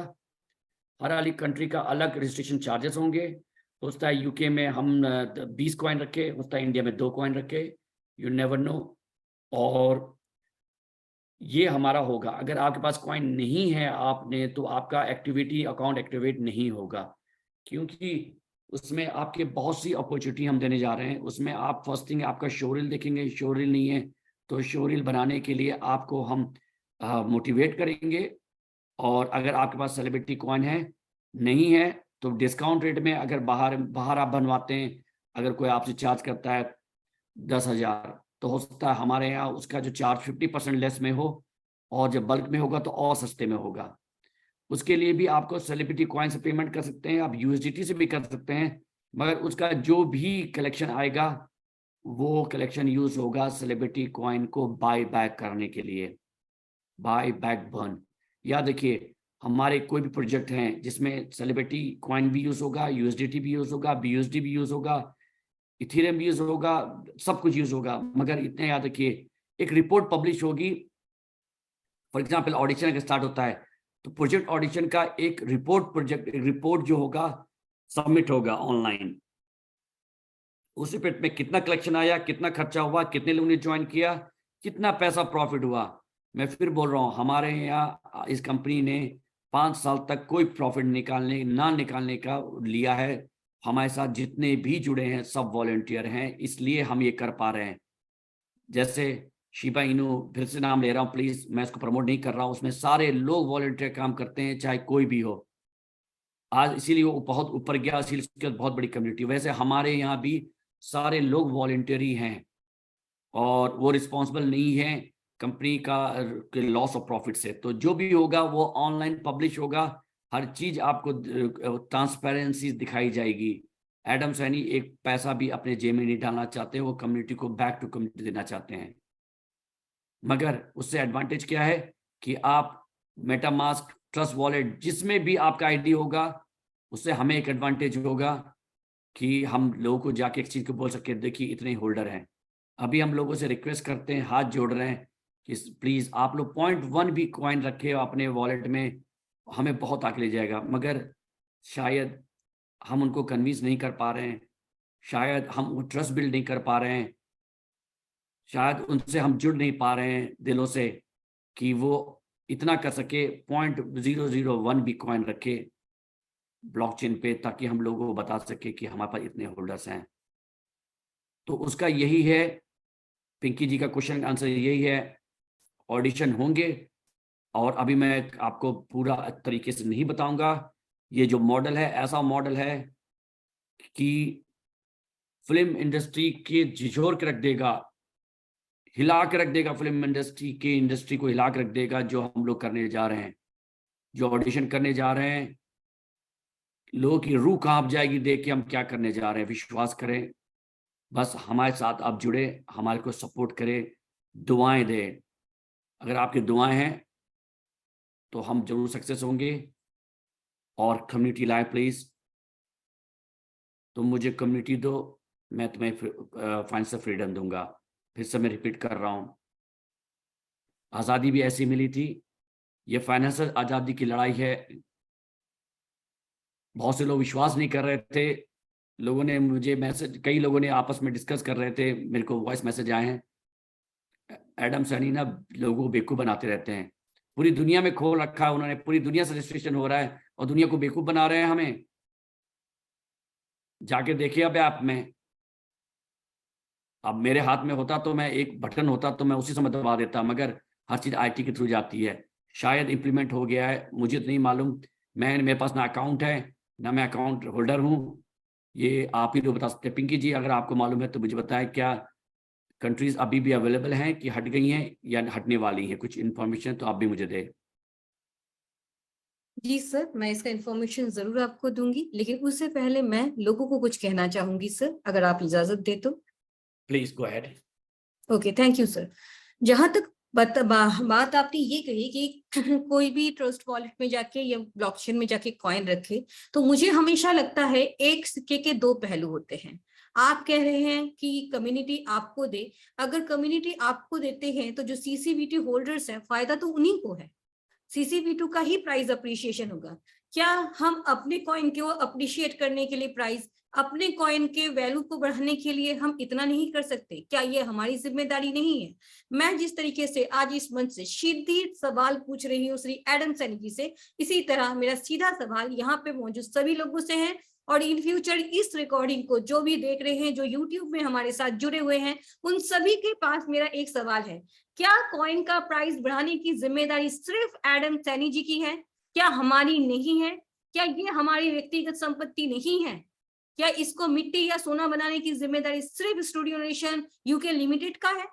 हर वाली कंट्री का अलग रजिस्ट्रेशन चार्जेस होंगे। हो सकता है यूके में हम 20 कॉइन रखे, हो सकता है इंडिया में 2 कॉइन रखे, यू नेवर नो। और ये हमारा होगा। अगर आपके पास कॉइन नहीं है आपने, तो आपका अकाउंट एक्टिवेट नहीं होगा, क्योंकि उसमें आपके बहुत सी अपॉर्चुनिटी हम देने जा रहे हैं। उसमें आप फर्स्ट थिंग आपका शोरील देखेंगे, शोरील नहीं है तो शोरील बनाने के लिए आपको हम मोटिवेट करेंगे। और अगर आपके पास सेलिब्रिटी कॉइन है, नहीं है, तो डिस्काउंट रेट में, अगर बाहर आप बनवाते हैं, अगर कोई आपसे चार्ज करता है 10,000, तो हो सकता है हमारे यहाँ उसका जो चार्ज 50% लेस में हो, और जब बल्क में होगा तो और सस्ते में होगा। उसके लिए भी आपको सेलिब्रिटी कॉइन से पेमेंट कर सकते हैं, आप USDT से भी कर सकते हैं, मगर उसका जो भी कलेक्शन आएगा वो कलेक्शन यूज होगा सेलिब्रिटी कॉइन को बाय बैक करने के लिए, बाय बैक बर्न। या देखिए, हमारे कोई भी प्रोजेक्ट हैं जिसमें सेलिब्रिटी कॉइन भी यूज होगा, USDT भी यूज होगा, BUSD भी यूज होगा, इथेरियम भी यूज होगा, सब कुछ यूज होगा। मगर इतने याद रखिए, एक रिपोर्ट पब्लिश होगी। फॉर एग्जांपल, ऑडिशन अगर स्टार्ट होता है तो प्रोजेक्ट ऑडिशन का एक रिपोर्ट जो होगा सबमिट होगा ऑनलाइन। उस रिपोर्ट में कितना कलेक्शन आया, कितना खर्चा हुआ, कितने लोगों ने ज्वाइन किया, कितना पैसा प्रॉफिट हुआ। मैं फिर बोल रहा हूँ, हमारे यहाँ इस कंपनी ने 5 साल तक कोई प्रॉफिट ना निकालने का लिया है। हमारे साथ जितने भी जुड़े हैं सब वॉलंटियर हैं, इसलिए हम ये कर पा रहे हैं। जैसे शिबा इनू, फिर से नाम ले रहा हूँ प्लीज, मैं इसको प्रमोट नहीं कर रहा हूँ, उसमें सारे लोग वॉलंटियर काम करते हैं, चाहे कोई भी हो। आज इसीलिए वो बहुत ऊपर गया, इसीलिए उसके बहुत बड़ी कम्युनिटी। वैसे हमारे यहाँ भी सारे लोग वॉलंटियर ही हैं, और वो रिस्पॉन्सिबल नहीं है कंपनी का लॉस ऑफ प्रॉफिट से। तो जो भी होगा वो ऑनलाइन पब्लिश होगा, हर चीज आपको ट्रांसपेरेंसी दिखाई जाएगी। एडम सैनी एक पैसा भी अपने जेब में नहीं डालना चाहते, वो कम्युनिटी को बैक टू कम्युनिटी देना चाहते हैं। मगर उससे एडवांटेज क्या है कि आप मेटामास्क, ट्रस्ट वॉलेट, जिसमें भी आपका आईडी होगा, उससे हमें एक एडवांटेज होगा कि हम लोगों को जाके एक चीज को बोल सके, देखिए इतने होल्डर हैं। अभी हम लोगों से रिक्वेस्ट करते हैं, हाथ जोड़ रहे हैं कि प्लीज आप लोग 0.1 भी कॉइन रखे हो अपने वॉलेट में, हमें बहुत आगे ले जाएगा। मगर शायद हम उनको कन्विंस नहीं कर पा रहे हैं, शायद हम वो ट्रस्ट बिल्ड नहीं कर पा रहे हैं, शायद उनसे हम जुड़ नहीं पा रहे हैं दिलों से कि वो इतना कर सके, 0.001 भी कॉइन रखे ब्लॉकचेन पे, ताकि हम लोगों को बता सके कि हमारे पास इतने होल्डर्स हैं। तो उसका यही है, पिंकी जी का क्वेश्चन आंसर यही है, ऑडिशन होंगे। और अभी मैं आपको पूरा तरीके से नहीं बताऊंगा। ये जो मॉडल है, ऐसा मॉडल है कि फिल्म इंडस्ट्री के झिझोर के रख देगा, हिला के रख देगा, फिल्म इंडस्ट्री को हिला के रख देगा। जो हम लोग करने जा रहे हैं, जो ऑडिशन करने जा रहे हैं, लोगों की रूह कांप जाएगी देख के हम क्या करने जा रहे हैं। विश्वास करें, बस हमारे साथ आप जुड़े, हमारे को सपोर्ट करें, दुआएं दें। अगर आपकी दुआएं हैं तो हम जरूर सक्सेस होंगे। और कम्युनिटी लाए प्लीज, तुम मुझे कम्युनिटी दो, मैं तुम्हें फाइनेंशियल फ्रीडम दूंगा। फिर से मैं रिपीट कर रहा हूं, आज़ादी भी ऐसी मिली थी। ये फाइनेंशियल आज़ादी की लड़ाई है। बहुत से लोग विश्वास नहीं कर रहे थे, लोगों ने मुझे मैसेज, कई लोगों ने आपस में डिस्कस कर रहे थे, मेरे को वॉइस मैसेज आए हैं, एडम सैनी ना लोगों को बेवकूफ़ बनाते रहते हैं। पूरी दुनिया में खोल रखा है उन्होंने, पूरी दुनिया से रजिस्ट्रेशन हो रहा है और दुनिया को बेवकूफ़ बना रहे हैं हमें। जाके देखिए अब ऐप में, अब मेरे हाथ में होता तो मैं एक बटन होता तो मैं उसी समय दबा देता, मगर हर चीज़ आईटी के थ्रू जाती है। शायद इम्प्लीमेंट हो गया है, मुझे तो नहीं मालूम। मेरे पास ना अकाउंट है, ना मैं अकाउंट होल्डर हूँ। ये आप ही लोग बता सकते हैं। पिंकी जी, अगर आपको मालूम है तो मुझे बताएं, क्या कंट्रीज अभी भी अवेलेबल हैं कि हट गई हैं या हटने वाली हैं? कुछ इन्फॉर्मेशन तो आप भी मुझे दें। जी सर, मैं इसका इन्फॉर्मेशन जरूर आपको दूंगी, लेकिन उससे पहले मैं लोगों को कुछ कहना चाहूंगी सर, अगर आप इजाजत दे तो। Please go ahead. Okay, thank you sir. जहां तक बात आपने ये कही कि कोई भी ट्रस्ट वॉलेट में जाके या ब्लॉकचेन में जाके कॉइन रखे, तो मुझे हमेशा लगता है एक सिक्के के दो पहलू होते हैं। आप कह रहे हैं कि कम्युनिटी आपको दे, अगर कम्युनिटी आपको देते हैं तो जो सीसीबीटी होल्डर्स हैं, फायदा तो उन्हीं को है। सीसीबी2 का ही प्राइस अप्रिशिएशन होगा। क्या हम अपने कॉइन को अप्रिशिएट करने के लिए प्राइस, अपने कॉइन के वैल्यू को बढ़ाने के लिए हम इतना नहीं कर सकते? क्या ये हमारी जिम्मेदारी नहीं है? मैं जिस तरीके से आज इस मंच से सीधी सवाल पूछ रही हूँ श्री एडम सैनी जी से, इसी तरह मेरा सीधा सवाल यहाँ पे मौजूद सभी लोगों से है। और इन फ्यूचर इस रिकॉर्डिंग को जो भी देख रहे हैं, जो यूट्यूब में हमारे साथ जुड़े हुए हैं, उन सभी के पास मेरा एक सवाल है, क्या कॉइन का प्राइस बढ़ाने की जिम्मेदारी सिर्फ एडम सैनी जी की है? क्या हमारी नहीं है? क्या ये हमारी व्यक्तिगत संपत्ति नहीं है? क्या इसको मिट्टी या सोना बनाने की जिम्मेदारी सिर्फ स्टूडियो नेशन यूके लिमिटेड का है?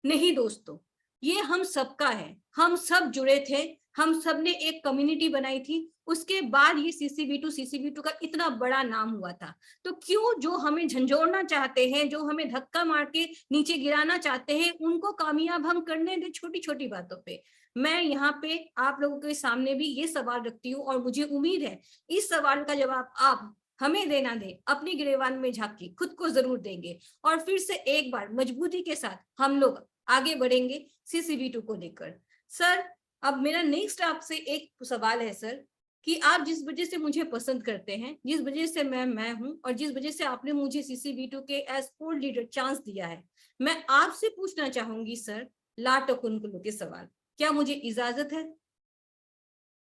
नहीं दोस्तों, ये हम सबका है। हम सब जुड़े थे, हम सब ने एक कम्युनिटी बनाई थी, उसके बाद ये सीसीबी2 का इतना बड़ा नाम हुआ था। तो क्यों जो हमें झंझोड़ना चाहते हैं, जो हमें धक्का मार के नीचे गिराना चाहते हैं, उनको कामयाब हम करने दे छोटी छोटी बातों पे। मैं यहाँ पे आप लोगों के सामने भी ये सवाल रखती हूँ और मुझे उम्मीद है इस सवाल का जवाब आप हमें देना दे, अपनी गिरेबान में झांक के खुद को जरूर देंगे और फिर से एक बार मजबूती के साथ हम लोग आगे बढ़ेंगे सीसीबी2 को लेकर। सर, अब मेरा नेक्स्ट आपसे एक सवाल है सर, कि आप जिस वजह से मुझे पसंद करते हैं, जिस वजह से मैं हूं और जिस वजह से आपने मुझे सीसीबी2 के एज कोर लीडर चांस दिया है, मैं आपसे पूछना चाहूंगी सर ला टोकुनकुलु के सवाल। क्या मुझे इजाजत है?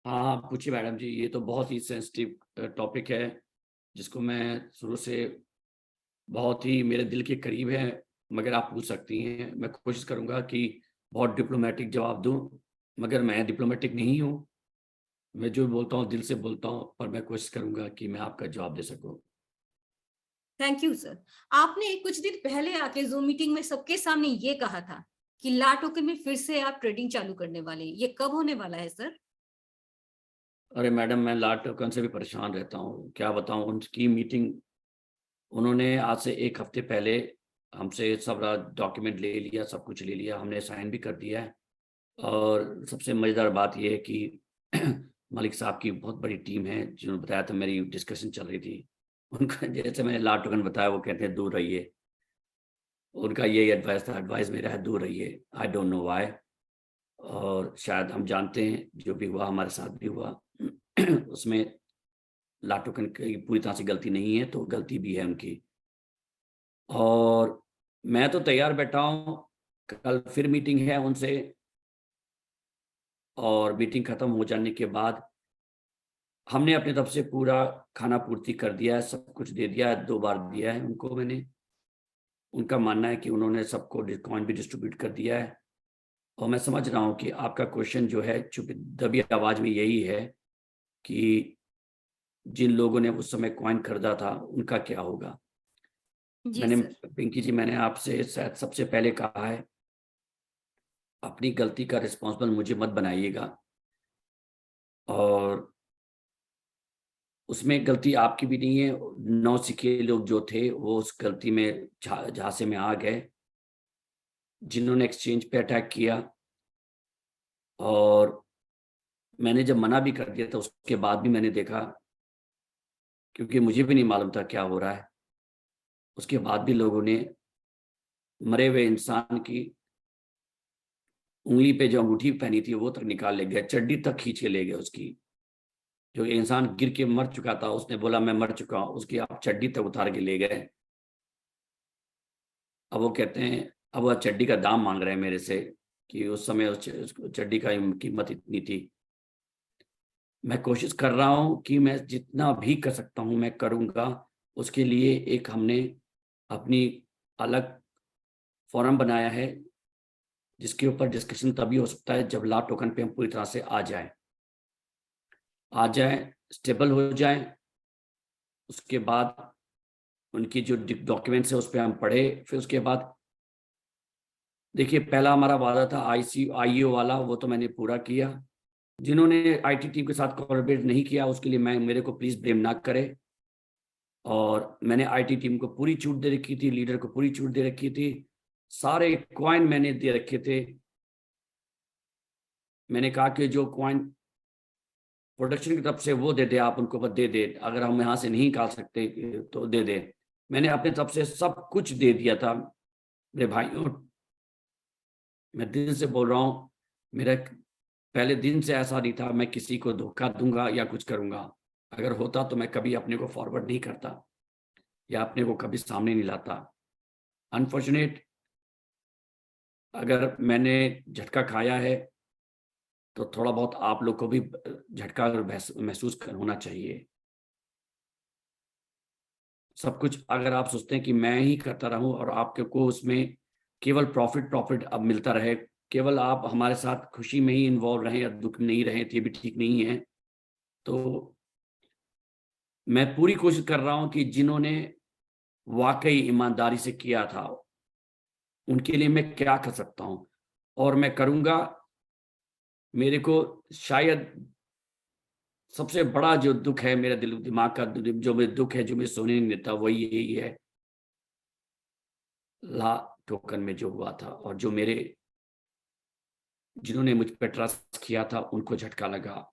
हाँ पूछिए मैडम जी, ये तो बहुत ही सेंसिटिव टॉपिक है जिसको मैं शुरू से बहुत ही मेरे दिल के करीब है, मगर आप पूछ सकती हैं। मैं कोशिश करूंगा कि बहुत डिप्लोमेटिक जवाब दूं, मगर मैं डिप्लोमेटिक नहीं हूं। मैं जो बोलता हूं दिल से बोलता हूं, पर मैं कोशिश करूंगा कि मैं आपका जवाब दे सकूं। Thank you sir. आपने कुछ दिन पहले आके जूम मीटिंग में सबके सामने ये कहा था कि ला टोकन में फिर से आप ट्रेडिंग चालू करने वाले, ये कब होने वाला है सर? अरे मैडम, मैं ला टोकन से भी परेशान रहता हूँ, क्या बताऊँ। उनकी मीटिंग, उन्होंने आज से एक हफ्ते पहले हमसे सब डॉक्यूमेंट ले लिया, सब कुछ ले लिया, हमने साइन भी कर दिया है। और सबसे मज़ेदार बात यह है कि मलिक साहब की बहुत बड़ी टीम है, जिन्होंने बताया था, मेरी डिस्कशन चल रही थी उनका, जैसे मैंने लाल टोकन बताया, वो कहते हैं दूर रहिए, उनका यही एडवाइस था, एडवाइस मेरा है दूर रहिए। आई डोंट नो व्हाई, और शायद हम जानते हैं जो भी हुआ हमारे साथ भी हुआ उसमें लाटोकन की पूरी तरह से गलती नहीं है, तो गलती भी है उनकी। और मैं तो तैयार बैठा हूँ, कल फिर मीटिंग है उनसे, और मीटिंग खत्म हो जाने के बाद हमने अपनी तरफ से पूरा खाना पूर्ति कर दिया है, सब कुछ दे दिया है, 2 बार दिया है उनको मैंने। उनका मानना है कि उन्होंने सबको कॉइन भी डिस्ट्रीब्यूट कर दिया है। और मैं समझ रहा हूँ कि आपका क्वेश्चन जो है चुप दबी आवाज में यही है कि जिन लोगों ने उस समय कॉइन खरीदा था उनका क्या होगा। जी मैंने सर। पिंकी जी, मैंने आपसे शायद सबसे पहले कहा है, अपनी गलती का रिस्पॉन्सिबल मुझे मत बनाइएगा, और उसमें गलती आपकी भी नहीं है। 9 सिखे लोग जो थे वो उस गलती में झांसे में आ गए, जिन्होंने एक्सचेंज पे अटैक किया। और मैंने जब मना भी कर दिया था, उसके बाद भी मैंने देखा, क्योंकि मुझे भी नहीं मालूम था क्या हो रहा है, उसके बाद भी लोगों ने मरे हुए इंसान की उंगली पे जो अंगूठी पहनी थी वो तक निकाल ले गए, चड्डी तक खींच के ले गए उसकी। जो इंसान गिर के मर चुका था, उसने बोला मैं मर चुका हूं, उसकी आप चड्डी तक उतार के ले गए। अब वो कहते हैं, अब वह चड्डी का दाम मांग रहे हैं मेरे से, कि उस समय उस चड्डी का कीमत इतनी थी। मैं कोशिश कर रहा हूं कि मैं जितना भी कर सकता हूं मैं करूंगा। उसके लिए एक हमने अपनी अलग फोरम बनाया है, जिसके ऊपर डिस्कशन तभी हो सकता है जब ला टोकन पे हम पूरी तरह से आ जाए, स्टेबल हो जाए। उसके बाद उनकी जो डॉक्यूमेंट्स है उस पर हम पढ़े। फिर उसके बाद देखिए, पहला हमारा वादा था आईईओ वाला, वो तो मैंने पूरा किया। जिन्होंने आईटी टीम के साथ कोलैबोरेट नहीं किया उसके लिए मेरे को प्लीज ब्लेम ना करे। और मैंने आईटी टीम को पूरी छूट दे रखी थी, लीडर को पूरी छूट दे रखी थी, सारे कॉइन मैंने दे रखे थे। मैंने कहा कि जो कॉइन प्रोडक्शन की तरफ से वो दे दे, आप उनको बस दे दे, अगर हम यहाँ से नहीं निकाल सकते तो दे दे। मैंने अपने तरफ से सब कुछ दे दिया था मेरे भाइयों। मैं दिल से बोल रहा हूँ, मेरा पहले दिन से ऐसा नहीं था मैं किसी को धोखा दूंगा या कुछ करूंगा। अगर होता तो मैं कभी अपने को फॉरवर्ड नहीं करता या अपने को कभी सामने नहीं लाता। अनफॉर्चुनेट, अगर मैंने झटका खाया है तो थोड़ा बहुत आप लोग को भी झटका महसूस होना चाहिए। सब कुछ अगर आप सोचते हैं कि मैं ही करता रहूं और आपको उसमें केवल प्रॉफिट अब मिलता रहे, केवल आप हमारे साथ खुशी में ही इन्वॉल्व रहें या दुख में नहीं रहें, तो ये भी ठीक नहीं है। तो मैं पूरी कोशिश कर रहा हूं कि जिन्होंने वाकई ईमानदारी से किया था उनके लिए मैं क्या कर सकता हूं, और मैं करूंगा। मेरे को शायद सबसे बड़ा जो दुख है मेरा दिमाग का जो मेरे दुख है, जो मैं सोने नहीं देता, वही यही है ला टोकन में जो हुआ था, और जो मेरे जिन्होंने मुझ पर ट्रस्ट किया था उनको झटका लगा।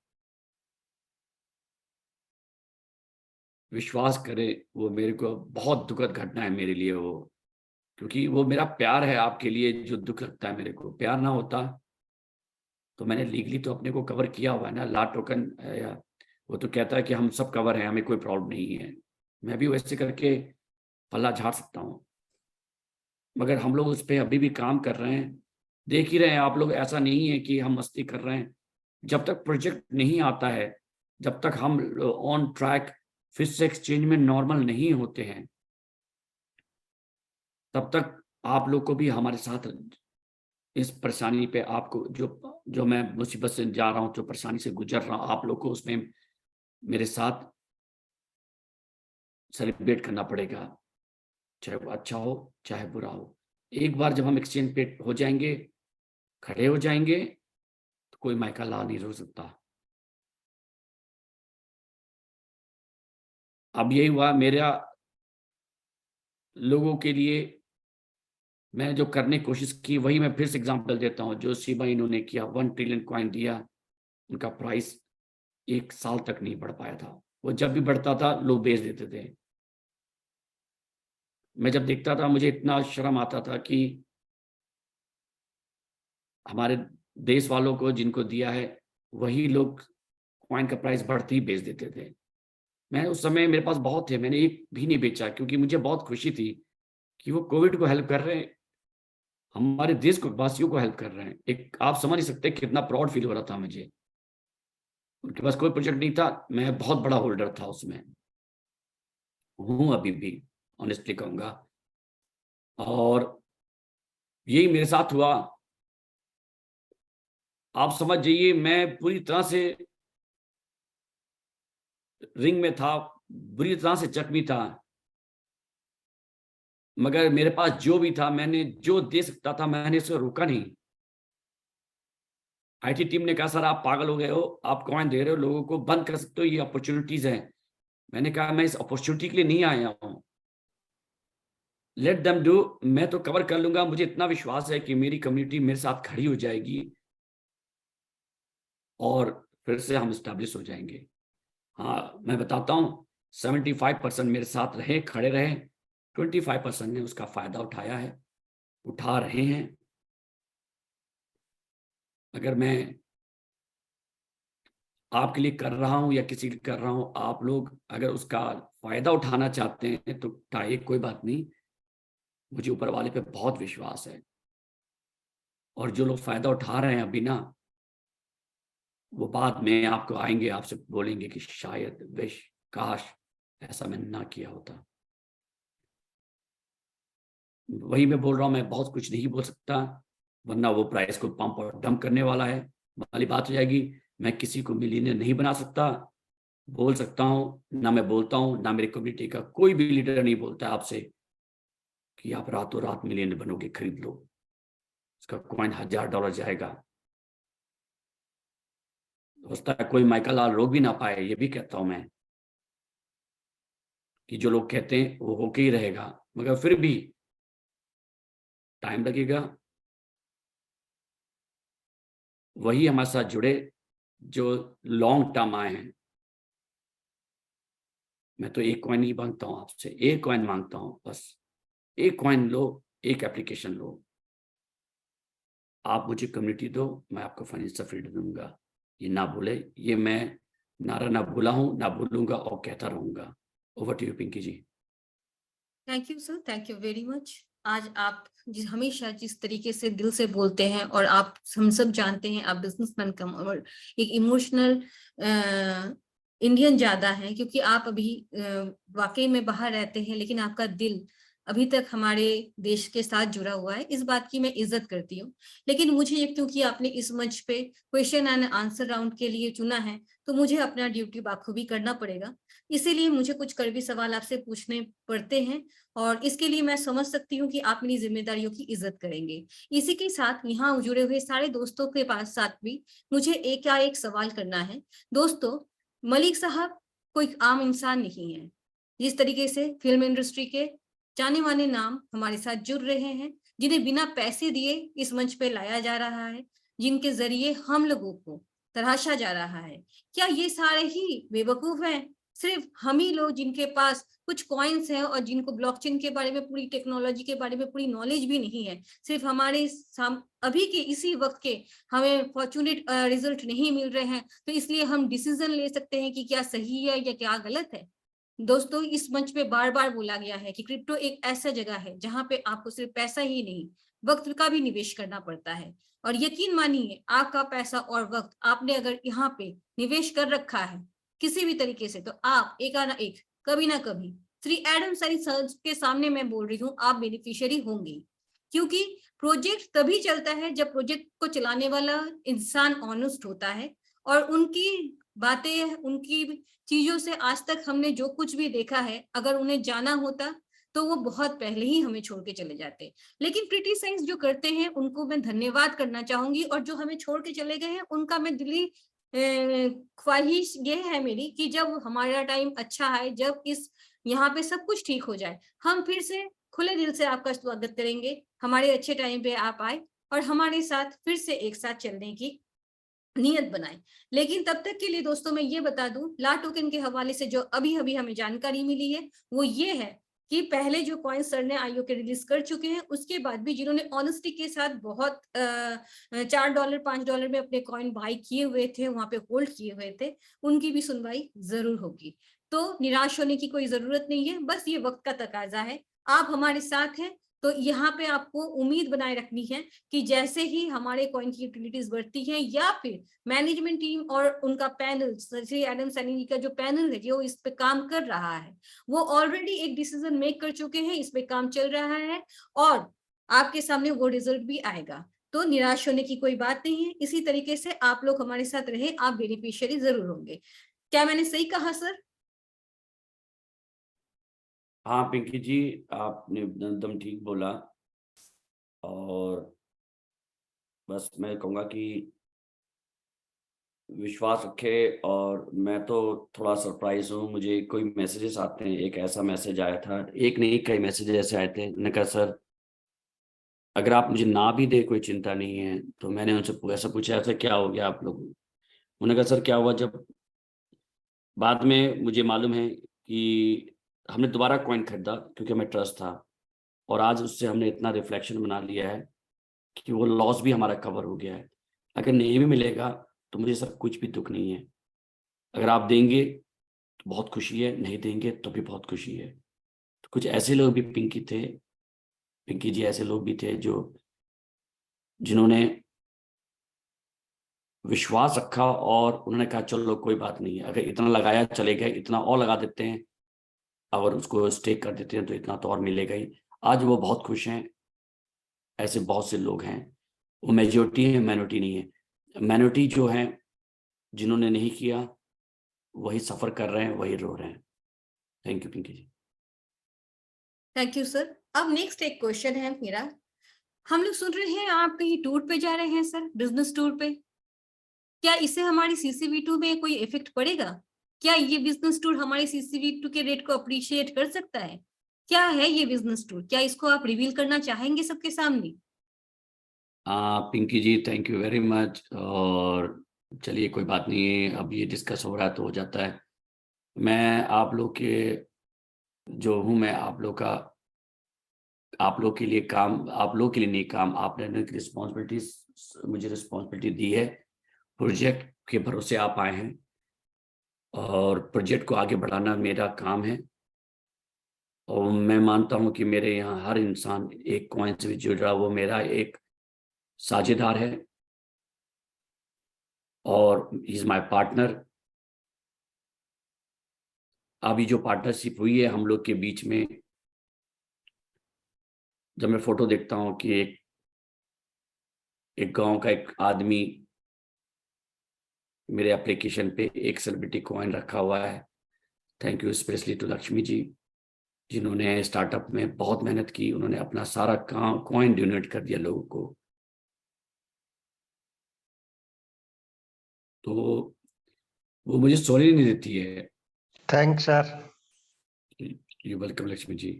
विश्वास करें, वो मेरे को बहुत दुखद घटना है मेरे लिए वो, क्योंकि वो मेरा प्यार है आपके लिए जो दुख लगता है मेरे को। प्यार ना होता तो मैंने लीगली तो अपने को कवर किया हुआ है ना, ला टोकन या वो तो कहता है कि हम सब कवर हैं, हमें कोई प्रॉब्लम नहीं है। मैं भी वैसे करके पल्ला झाड़ सकता हूँ, मगर हम लोग उस पर अभी भी काम कर रहे हैं। देख ही रहे हैं आप लोग, ऐसा नहीं है कि हम मस्ती कर रहे हैं। जब तक प्रोजेक्ट नहीं आता है, जब तक हम ऑन ट्रैक फिर से एक्सचेंज में नॉर्मल नहीं होते हैं, तब तक आप लोग को भी हमारे साथ इस परेशानी पे, आपको जो मैं मुसीबत से जा रहा हूँ, जो परेशानी से गुजर रहा हूँ, आप लोग को उसमें मेरे साथ सेलिब्रेट करना पड़ेगा, चाहे वो अच्छा हो चाहे बुरा हो। एक बार जब हम एक्सचेंज पे हो जाएंगे, खड़े हो जाएंगे, तो कोई मायका ला नहीं रोक सकता। अब यही हुआ मेरा लोगों के लिए, मैं जो करने की कोशिश की वही मैं फिर से एग्जांपल देता हूँ। जो शिबा इन्होंने किया, 1 ट्रिलियन कॉइन दिया, उनका प्राइस 1 साल तक नहीं बढ़ पाया था। वो जब भी बढ़ता था लोग बेच देते थे। मैं जब देखता था मुझे इतना शर्म आता था कि हमारे देश वालों को जिनको दिया है वही लोग कॉइन का प्राइस बढ़ते ही बेच देते थे। मैं उस समय मेरे पास बहुत थे, मैंने एक भी नहीं बेचा क्योंकि मुझे बहुत खुशी थी कि वो कोविड को हेल्प कर रहे हैं, हमारे देश को वासियों को हेल्प कर रहे हैं। एक आप समझ नहीं सकते कितना प्राउड फील हो रहा था मुझे। उनके पास कोई प्रोजेक्ट नहीं था, मैं बहुत बड़ा होल्डर था उसमें, हूँ अभी भी, ऑनेस्टली कहूँगा। और यही मेरे साथ हुआ। आप समझ जाइए मैं पूरी तरह से रिंग में था, बुरी तरह से जख्मी था, मगर मेरे पास जो भी था मैंने जो दे सकता था मैंने उसे रोका नहीं। आईटी टीम ने कहा सर आप पागल हो गए हो, आप कॉइन दे रहे हो लोगों को, बंद कर सकते हो, ये अपॉर्चुनिटीज हैं। मैंने कहा मैं इस अपॉर्चुनिटी के लिए नहीं आया हूँ, लेट देम डू, मैं तो कवर कर लूंगा। मुझे इतना विश्वास है कि मेरी कम्युनिटी मेरे साथ खड़ी हो जाएगी और फिर से हम स्टैब्लिश हो जाएंगे। हाँ मैं बताता हूँ 75% मेरे साथ रहे, खड़े रहे, 25% ने उसका फायदा उठाया है, उठा रहे हैं। अगर मैं आपके लिए कर रहा हूं या किसी के लिए कर रहा हूं, आप लोग अगर उसका फायदा उठाना चाहते हैं तो उठाइए, कोई बात नहीं, मुझे ऊपर वाले पे बहुत विश्वास है। और जो लोग फायदा उठा रहे हैं अभी ना, वो बाद में आपको आएंगे, आपसे बोलेंगे कि शायद विश काश ऐसा मैंने ना किया होता। वही मैं बोल रहा हूं, मैं बहुत कुछ नहीं बोल सकता वरना वो प्राइस को पंप और डंप करने वाला है वाली बात हो जाएगी। मैं किसी को मिलियनेयर नहीं बना सकता, बोल सकता हूं ना, मैं बोलता हूं ना, मेरी कम्युनिटी का कोई भी लीडर नहीं बोलता है आपसे कि आप रातों रात मिलियनेयर बनोगे, खरीद लो, उसका कॉइन $1000 जाएगा। हो सकता है कोई माइकल लाल रोक भी ना पाए, ये भी कहता हूं मैं कि जो लोग कहते हैं वो होके ही रहेगा, मगर फिर भी टाइम लगेगा। वही हमारे साथ जुड़े जो लॉन्ग टर्म आए हैं। मैं तो एक कॉइन ही मांगता हूं आपसे, एक कॉइन मांगता हूं, बस एक कॉइन लो, एक एप्लीकेशन लो, आप मुझे कम्युनिटी दो, मैं आपको फाइनेंशियल फ्रीडम दूंगा। ये ना भूले, ये मैं नारा ना भूला हूं, ना भूलूंगा और कहता रहूंगा। Over to you Pinky ji. Thank you sir, thank you very much. आज आप हमेशा जिस तरीके से दिल से बोलते हैं, और आप हम सब जानते हैं आप बिजनेसमैन कम और एक इमोशनल इंडियन ज्यादा है, क्योंकि आप अभी वाकई में बाहर रहते हैं लेकिन आपका दिल अभी तक हमारे देश के साथ जुड़ा हुआ है। इस बात की मैं इज्जत करती हूँ। लेकिन मुझे क्योंकि आपने इस मंच पे क्वेश्चन एंड आंसर राउंड के लिए चुना है, तो मुझे अपना ड्यूटी बाखूबी करना पड़ेगा। इसीलिए मुझे कुछ कड़वी सवाल आपसे पूछने पड़ते हैं, और इसके लिए मैं समझ सकती हूँ कि आप मेरी जिम्मेदारियों की इज्जत करेंगे। इसी के साथ यहाँ जुड़े हुए सारे दोस्तों के पास साथ भी मुझे एक सवाल करना है। दोस्तों, मलिक साहब कोई आम इंसान नहीं है। जिस तरीके से फिल्म इंडस्ट्री के जाने माने नाम हमारे साथ जुड़ रहे हैं, जिन्हें बिना पैसे दिए इस मंच पे लाया जा रहा है, जिनके जरिए हम लोगों को तराशा जा रहा है, क्या ये सारे ही बेवकूफ हैं? सिर्फ हम ही लोग जिनके पास कुछ कॉइन्स हैं और जिनको ब्लॉकचेन के बारे में, पूरी टेक्नोलॉजी के बारे में पूरी नॉलेज भी नहीं है, सिर्फ हमारे अभी के इसी वक्त के हमें फॉर्चुनेट रिजल्ट नहीं मिल रहे हैं, तो इसलिए हम डिसीजन ले सकते हैं कि क्या सही है या क्या गलत है। दोस्तों, इस मंच पे बार बार बोला गया है कि क्रिप्टो एक ऐसा जगह है जहां पे आपको सिर्फ पैसा ही नहीं, वक्त का भी निवेश करना पड़ता है। और यकीन मानिए, आपका पैसा और वक्त आपने अगर यहाँ पे निवेश कर रखा है किसी भी तरीके से, तो आप एक ना एक, कभी ना कभी, श्री एडम सरी के सामने मैं बोल रही हूँ, आप बेनिफिशियरी होंगे। क्योंकि प्रोजेक्ट तभी चलता है जब प्रोजेक्ट को चलाने वाला इंसान ऑनेस्ट होता है, और उनकी बातें, उनकी चीजों से आज तक हमने जो कुछ भी देखा है, अगर उन्हें जाना होता तो वो बहुत पहले ही हमें छोड़ के चले जाते। लेकिन प्रीटी साइंस जो करते हैं उनको मैं धन्यवाद करना चाहूंगी, और जो हमें छोड़ के चले गए हैं उनका मैं दिली ख्वाहिश ये है मेरी कि जब हमारा टाइम अच्छा है, जब इस यहाँ पे सब कुछ ठीक हो जाए, हम फिर से खुले दिल से आपका स्वागत करेंगे। हमारे अच्छे टाइम पे आप आए और हमारे साथ फिर से एक साथ चलने की नियत बनाएं। लेकिन तब तक के लिए दोस्तों मैं ये बता दूं, ला टोकन के हवाले से जो अभी अभी हमें जानकारी मिली है वो ये है कि पहले जो कॉइन सर ने आईओ के रिलीज कर चुके हैं, उसके बाद भी जिन्होंने ऑनेस्टी के साथ बहुत $4 $5 में अपने कॉइन बाई किए हुए थे, वहां पे होल्ड किए हुए थे, उनकी भी सुनवाई जरूर होगी। तो निराश होने की कोई जरूरत नहीं है, बस ये वक्त का तकाजा है। आप हमारे साथ हैं तो यहाँ पे आपको उम्मीद बनाए रखनी है कि जैसे ही हमारे कॉइन की यूटिलिटीज बढ़ती हैं या फिर मैनेजमेंट टीम और उनका पैनल, श्री एडम सैनी जी का जो पैनल है जो इस पे काम कर रहा है, वो ऑलरेडी एक डिसीजन मेक कर चुके हैं, इस पे काम चल रहा है और आपके सामने वो रिजल्ट भी आएगा। तो निराश होने की कोई बात नहीं है। इसी तरीके से आप लोग हमारे साथ रहे, आप बेनिफिशियरी जरूर होंगे। क्या मैंने सही कहा सर? हाँ पिंकी जी, आपने एकदम ठीक बोला। और बस मैं कहूँगा कि विश्वास रखे। और मैं तो थोड़ा सरप्राइज हूँ, मुझे कोई मैसेजेस आते हैं। एक ऐसा मैसेज आया था, एक नहीं कई मैसेज ऐसे आए थे, उन्होंने कहा सर अगर आप मुझे ना भी दे कोई चिंता नहीं है। तो मैंने उनसे ऐसा पूछा, ऐसा क्या हो गया आप लोग? उन्होंने कहा सर क्या हुआ, जब बाद में मुझे मालूम है कि हमने दोबारा कॉइन खरीदा क्योंकि हमें ट्रस्ट था, और आज उससे हमने इतना रिफ्लेक्शन बना लिया है कि वो लॉस भी हमारा कवर हो गया है। अगर नहीं भी मिलेगा तो मुझे सब कुछ भी दुख नहीं है। अगर आप देंगे तो बहुत खुशी है, नहीं देंगे तो भी बहुत खुशी है। तो कुछ ऐसे लोग भी पिंकी जी ऐसे लोग भी थे जिन्होंने विश्वास रखा और उन्होंने कहा चलो कोई बात नहीं है, अगर इतना लगाया चलेगा, इतना और लगा देते हैं, अगर उसको स्टेक कर देते हैं तो इतना तो और मिलेगा ही। आज वो बहुत खुश हैं। ऐसे बहुत से लोग हैं, वो मेजॉरिटी है, माइनॉरिटी नहीं है। माइनॉरिटी जो है जिन्होंने नहीं किया वही सफर कर रहे हैं, वही रो रहे हैं। Thank you Pinky ji. Thank you sir. अब नेक्स्ट एक क्वेश्चन है मेरा। हम लोग सुन रहे हैं आप कहीं टूर पे जा रहे हैं सर, बिजनेस टूर पे। क्या इससे हमारी CCV2 में कोई इफेक्ट पड़ेगा? क्या ये बिजनेस टूर हमारे CCV2 के रेट को अप्रिशिएट कर सकता है? क्या है ये बिजनेस टूर? क्या इसको आप रिवील करना चाहेंगे सबके सामने? Pinky ji thank you very much. और चलिए कोई बात नहीं है, अब ये डिस्कस हो रहा है तो हो जाता है। मैं आप लोग के जो हूँ, मैं आप लोग के लिए काम, आप लोग के लिए नहीं काम, आपने मुझे रिस्पॉन्सिबिलिटी दी है। प्रोजेक्ट के भरोसे आप आए हैं और प्रोजेक्ट को आगे बढ़ाना मेरा काम है। और मैं मानता हूँ कि मेरे यहाँ हर इंसान एक कॉइन से जुड़ रहा, वो मेरा एक साझेदार है और ही इज माय पार्टनर। अभी जो पार्टनरशिप हुई है हम लोग के बीच में, जब मैं फोटो देखता हूँ कि एक गांव का एक आदमी मेरे एप्लीकेशन पे एक सेलिब्रिटी कॉइन रखा हुआ है। Thank you specially to Lakshmi ji, जिन्होंने स्टार्टअप में बहुत मेहनत की। उन्होंने अपना सारा काम कॉइन डोनेट कर दिया लोगों को। तो वो मुझे सॉरी नहीं देती है। Thanks sir. You welcome Lakshmi ji.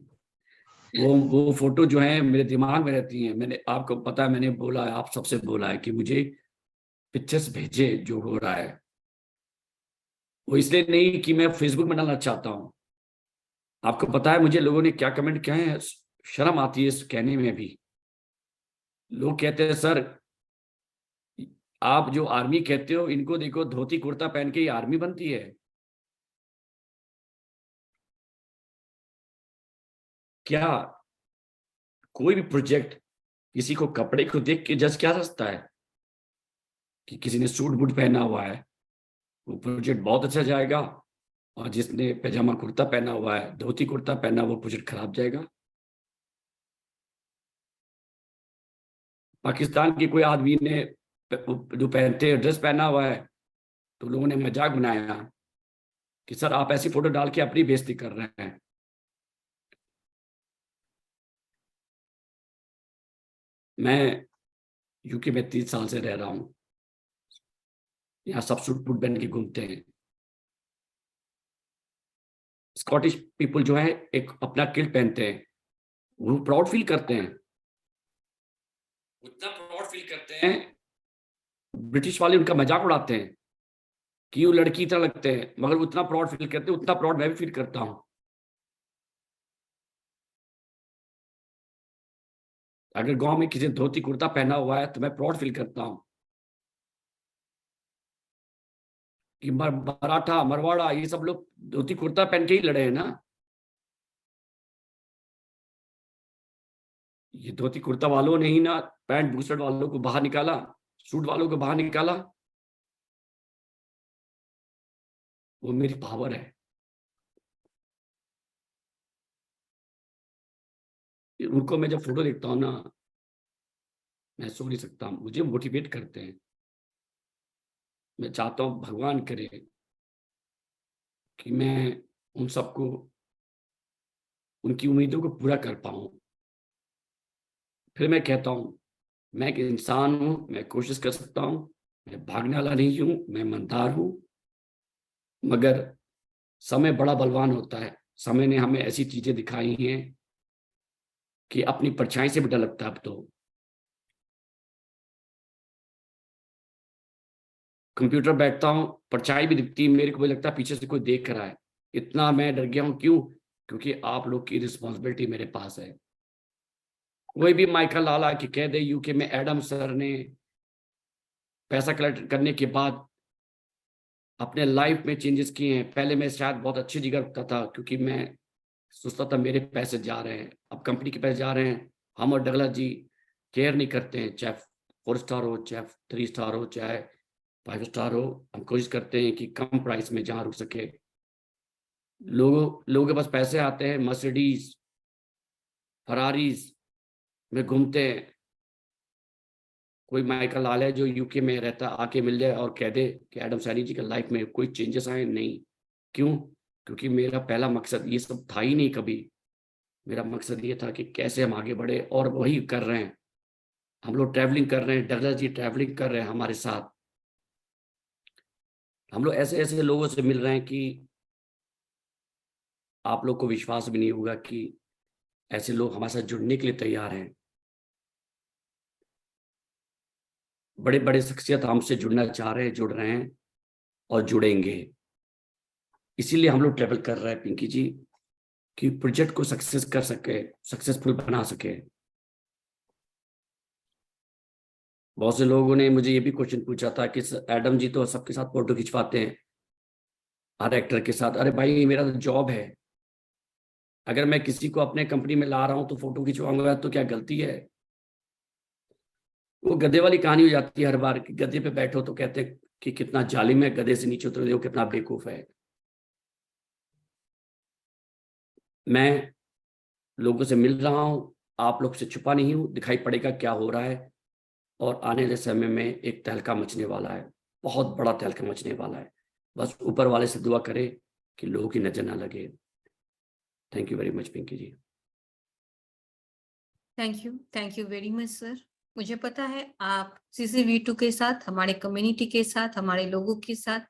वो फोटो जो है मेरे दिमाग में रहती है। मैंने आपको पता है, मैंने बोला है, आप सबसे बोला है कि मुझे पिक्चर्स भेजे जो हो रहा है। वो इसलिए नहीं कि मैं फेसबुक में डालना चाहता हूँ। आपको पता है मुझे लोगों ने क्या कमेंट किए हैं, शर्म आती है इस कहने में भी। लोग कहते हैं सर आप जो आर्मी कहते हो, इनको देखो धोती कुर्ता पहन के ही आर्मी बनती है क्या? कोई भी प्रोजेक्ट किसी को कपड़े को देख के जज क्या सकता है कि किसी ने सूट बूट पहना हुआ है वो प्रोजेक्ट बहुत अच्छा जाएगा, और जिसने पैजामा कुर्ता पहना हुआ है, धोती कुर्ता पहना, वो प्रोजेक्ट खराब जाएगा। पाकिस्तान के कोई आदमी ने जो पहनते ड्रेस पहना हुआ है तो लोगों ने मजाक बनाया कि सर आप ऐसी फोटो डाल के अपनी बेइज्जती कर रहे हैं। मैं यूके में 30 साल से रह रहा हूं, यहाँ सब सूट बूट पहन के घूमते हैं। स्कॉटिश पीपल जो है एक अपना किल्ट पहनते हैं, वो प्राउड फील करते हैं, उतना प्राउड फील करते हैं ब्रिटिश वाले उनका मजाक उड़ाते हैं कि वो लड़की तरह लगते हैं, मगर उतना प्राउड फील करते हैं, उतना प्राउड मैं भी फील करता हूं। अगर गांव में किसी ने धोती कुर्ता पहना हुआ है तो मैं प्राउड फील करता हूं कि मराठा मरवाड़ा ये सब लोग धोती कुर्ता पहन के ही लड़े हैं ना। ये धोती कुर्ता वालों ने ही ना पैंट बूशर्ट वालों को बाहर निकाला, सूट वालों को बाहर निकाला। वो मेरी पावर है। उनको मैं जब फोटो देखता हूं ना, मैं सो नहीं सकता, मुझे मोटिवेट करते हैं। मैं चाहता हूं भगवान करे कि मैं उन सबको, उनकी उम्मीदों को पूरा कर पाऊं। फिर मैं कहता हूं मैं एक इंसान हूं, मैं कोशिश कर सकता हूं, मैं भागने वाला नहीं हूं, मैं ईमानदार हूं, मगर समय बड़ा बलवान होता है। समय ने हमें ऐसी चीजें दिखाई हैं कि अपनी परछाई से भी डर लगता है। अब तो कंप्यूटर बैठता हूं, परछाई भी दिखती है, मेरे को भी लगता है पीछे से कोई देख रहा है। इतना मैं डर गया हूं। क्यों? क्योंकि आप लोग की रिस्पॉन्सिबिलिटी मेरे पास है। कोई भी माइकल लाला की कह दे यूके में एडम सर ने पैसा कलेक्ट करने के बाद अपने लाइफ में चेंजेस किए हैं। पहले मैं शायद बहुत अच्छी जगह रुकता था क्योंकि मैं सोचता था मेरे पैसे जा रहे हैं, अब कंपनी के पैसे जा रहे हैं। हम और डगलस जी केयर नहीं करते हैं, चाहे 4 स्टार हो, चाहे 3 स्टार हो, चाहे 5 स्टार हो। हम कोशिश करते हैं कि कम प्राइस में जहाँ रुक सके। लोगों के पास पैसे आते हैं, मर्सिडीज फरारीज में घूमते हैं। कोई माइकल लाल है जो यूके में रहता, आके मिल जाए और कह दे कि एडम सैनी जी का लाइफ में कोई चेंजेस आए? नहीं। क्यों? क्योंकि मेरा पहला मकसद ये सब था ही नहीं कभी। मेरा मकसद ये था कि कैसे हम आगे बढ़े, और वही कर रहे हैं। हम लोग ट्रैवलिंग कर रहे हैं, डगलस जी ट्रैवलिंग कर रहे हैं हमारे साथ। हम लोग ऐसे ऐसे लोगों से मिल रहे हैं कि आप लोग को विश्वास भी नहीं होगा कि ऐसे लोग हमारे साथ जुड़ने के लिए तैयार हैं। बड़े बड़े शख्सियत हमसे जुड़ना चाह रहे हैं, जुड़ रहे हैं और जुड़ेंगे। इसीलिए हम लोग ट्रैवल कर रहे हैं पिंकी जी, कि प्रोजेक्ट को सक्सेस कर सके, सक्सेसफुल बना सके। बहुत से लोगों ने मुझे ये भी क्वेश्चन पूछा था कि एडम जी तो सबके साथ फोटो खिंचवाते हैं, हर एक्टर के साथ। अरे भाई, मेरा तो जॉब है। अगर मैं किसी को अपने कंपनी में ला रहा हूं तो फोटो खिंचवाऊंगा तो क्या गलती है? वो गधे वाली कहानी हो जाती है हर बार कि गधे पे बैठो तो कहते कि कितना जालिम है, गधे से नीचे उतर, देखो कितना बेवकूफ है। मैं लोगों से मिल रहा हूं, आप लोग से छुपा नहीं हूं, दिखाई पड़ेगा क्या हो रहा है। और आने वाले समय में एक तहलका मचने वाला है, बहुत बड़ा तहलका मचने वाला है। बस ऊपर वाले से दुआ करें कि लोगों की नजर ना लगे। Thank you very much Pinky ji. Thank you very much sir. मुझे पता है आप CCV2 के साथ, हमारे कम्युनिटी के साथ, हमारे लोगों के साथ,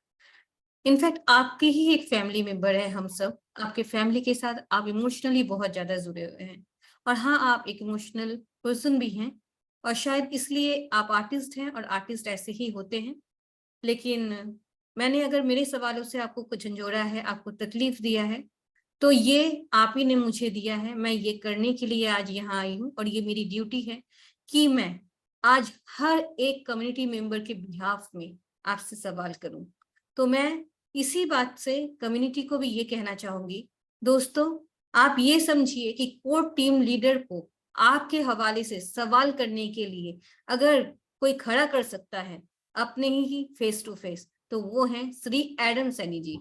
इनफैक्ट आपके ही एक फैमिली मेंबर है हम सब। आपके फैमिली के साथ आप इमोशनली बहुत ज्यादा जुड़े हुए हैं। और हाँ, आप एक इमोशनल पर्सन भी हैं, और शायद इसलिए आप आर्टिस्ट हैं, और आर्टिस्ट ऐसे ही होते हैं। लेकिन मैंने अगर मेरे सवालों से आपको कुछ झंझोड़ा है, आपको तकलीफ दिया है, तो ये आप ही ने मुझे दिया है। मैं ये करने के लिए आज यहाँ आई हूँ, और ये मेरी ड्यूटी है कि मैं आज हर एक कम्युनिटी मेंबर के बिहाफ में आपसे सवाल करूं। तो मैं इसी बात से कम्युनिटी को भी ये कहना चाहूंगी, दोस्तों आप ये समझिए कि कोर टीम लीडर को आपके हवाले से सवाल करने के लिए अगर कोई खड़ा कर सकता है अपने ही फेस टू फेस, तो वो हैं श्री एडम सैनी जी।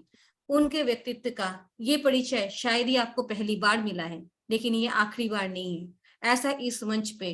उनके व्यक्तित्व का ये परिचय शायद ही आपको पहली बार मिला है, लेकिन ये आखिरी बार नहीं है। ऐसा इस मंच पे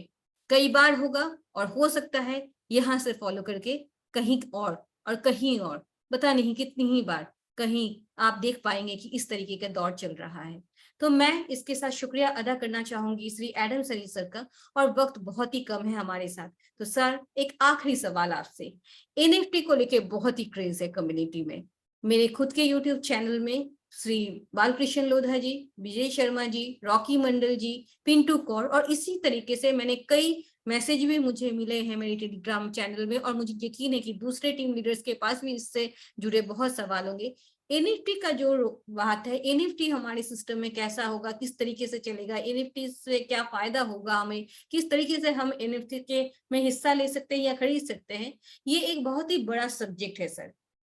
कई बार होगा, और हो सकता है यहाँ से फॉलो करके कहीं और कहीं और, पता नहीं कितनी ही बार कहीं आप देख पाएंगे कि इस तरीके का दौर चल रहा है। तो मैं इसके साथ शुक्रिया अदा करना चाहूंगी श्री एडम सैनी सर का, और वक्त बहुत ही कम है हमारे साथ। तो सर, एक आखिरी सवाल आपसे। NFT को लेके बहुत ही क्रेज है कम्युनिटी में। मेरे खुद के YouTube चैनल में श्री बालकृष्ण लोधा जी, विजय शर्मा जी, रॉकी मंडल जी, पिंटू कौर, और इसी तरीके से मैंने कई मैसेज भी मुझे मिले हैं मेरे टेलीग्राम चैनल में, और मुझे यकीन है कि दूसरे टीम लीडर्स के पास भी इससे जुड़े बहुत सवाल होंगे। एनएफटी का जो बात है, एनएफटी हमारे सिस्टम में कैसा होगा, किस तरीके से चलेगा, एनएफटी से क्या फायदा होगा हमें, किस तरीके से हम एनएफटी के में हिस्सा ले सकते हैं या खरीद सकते हैं, ये एक बहुत ही बड़ा सब्जेक्ट है सर।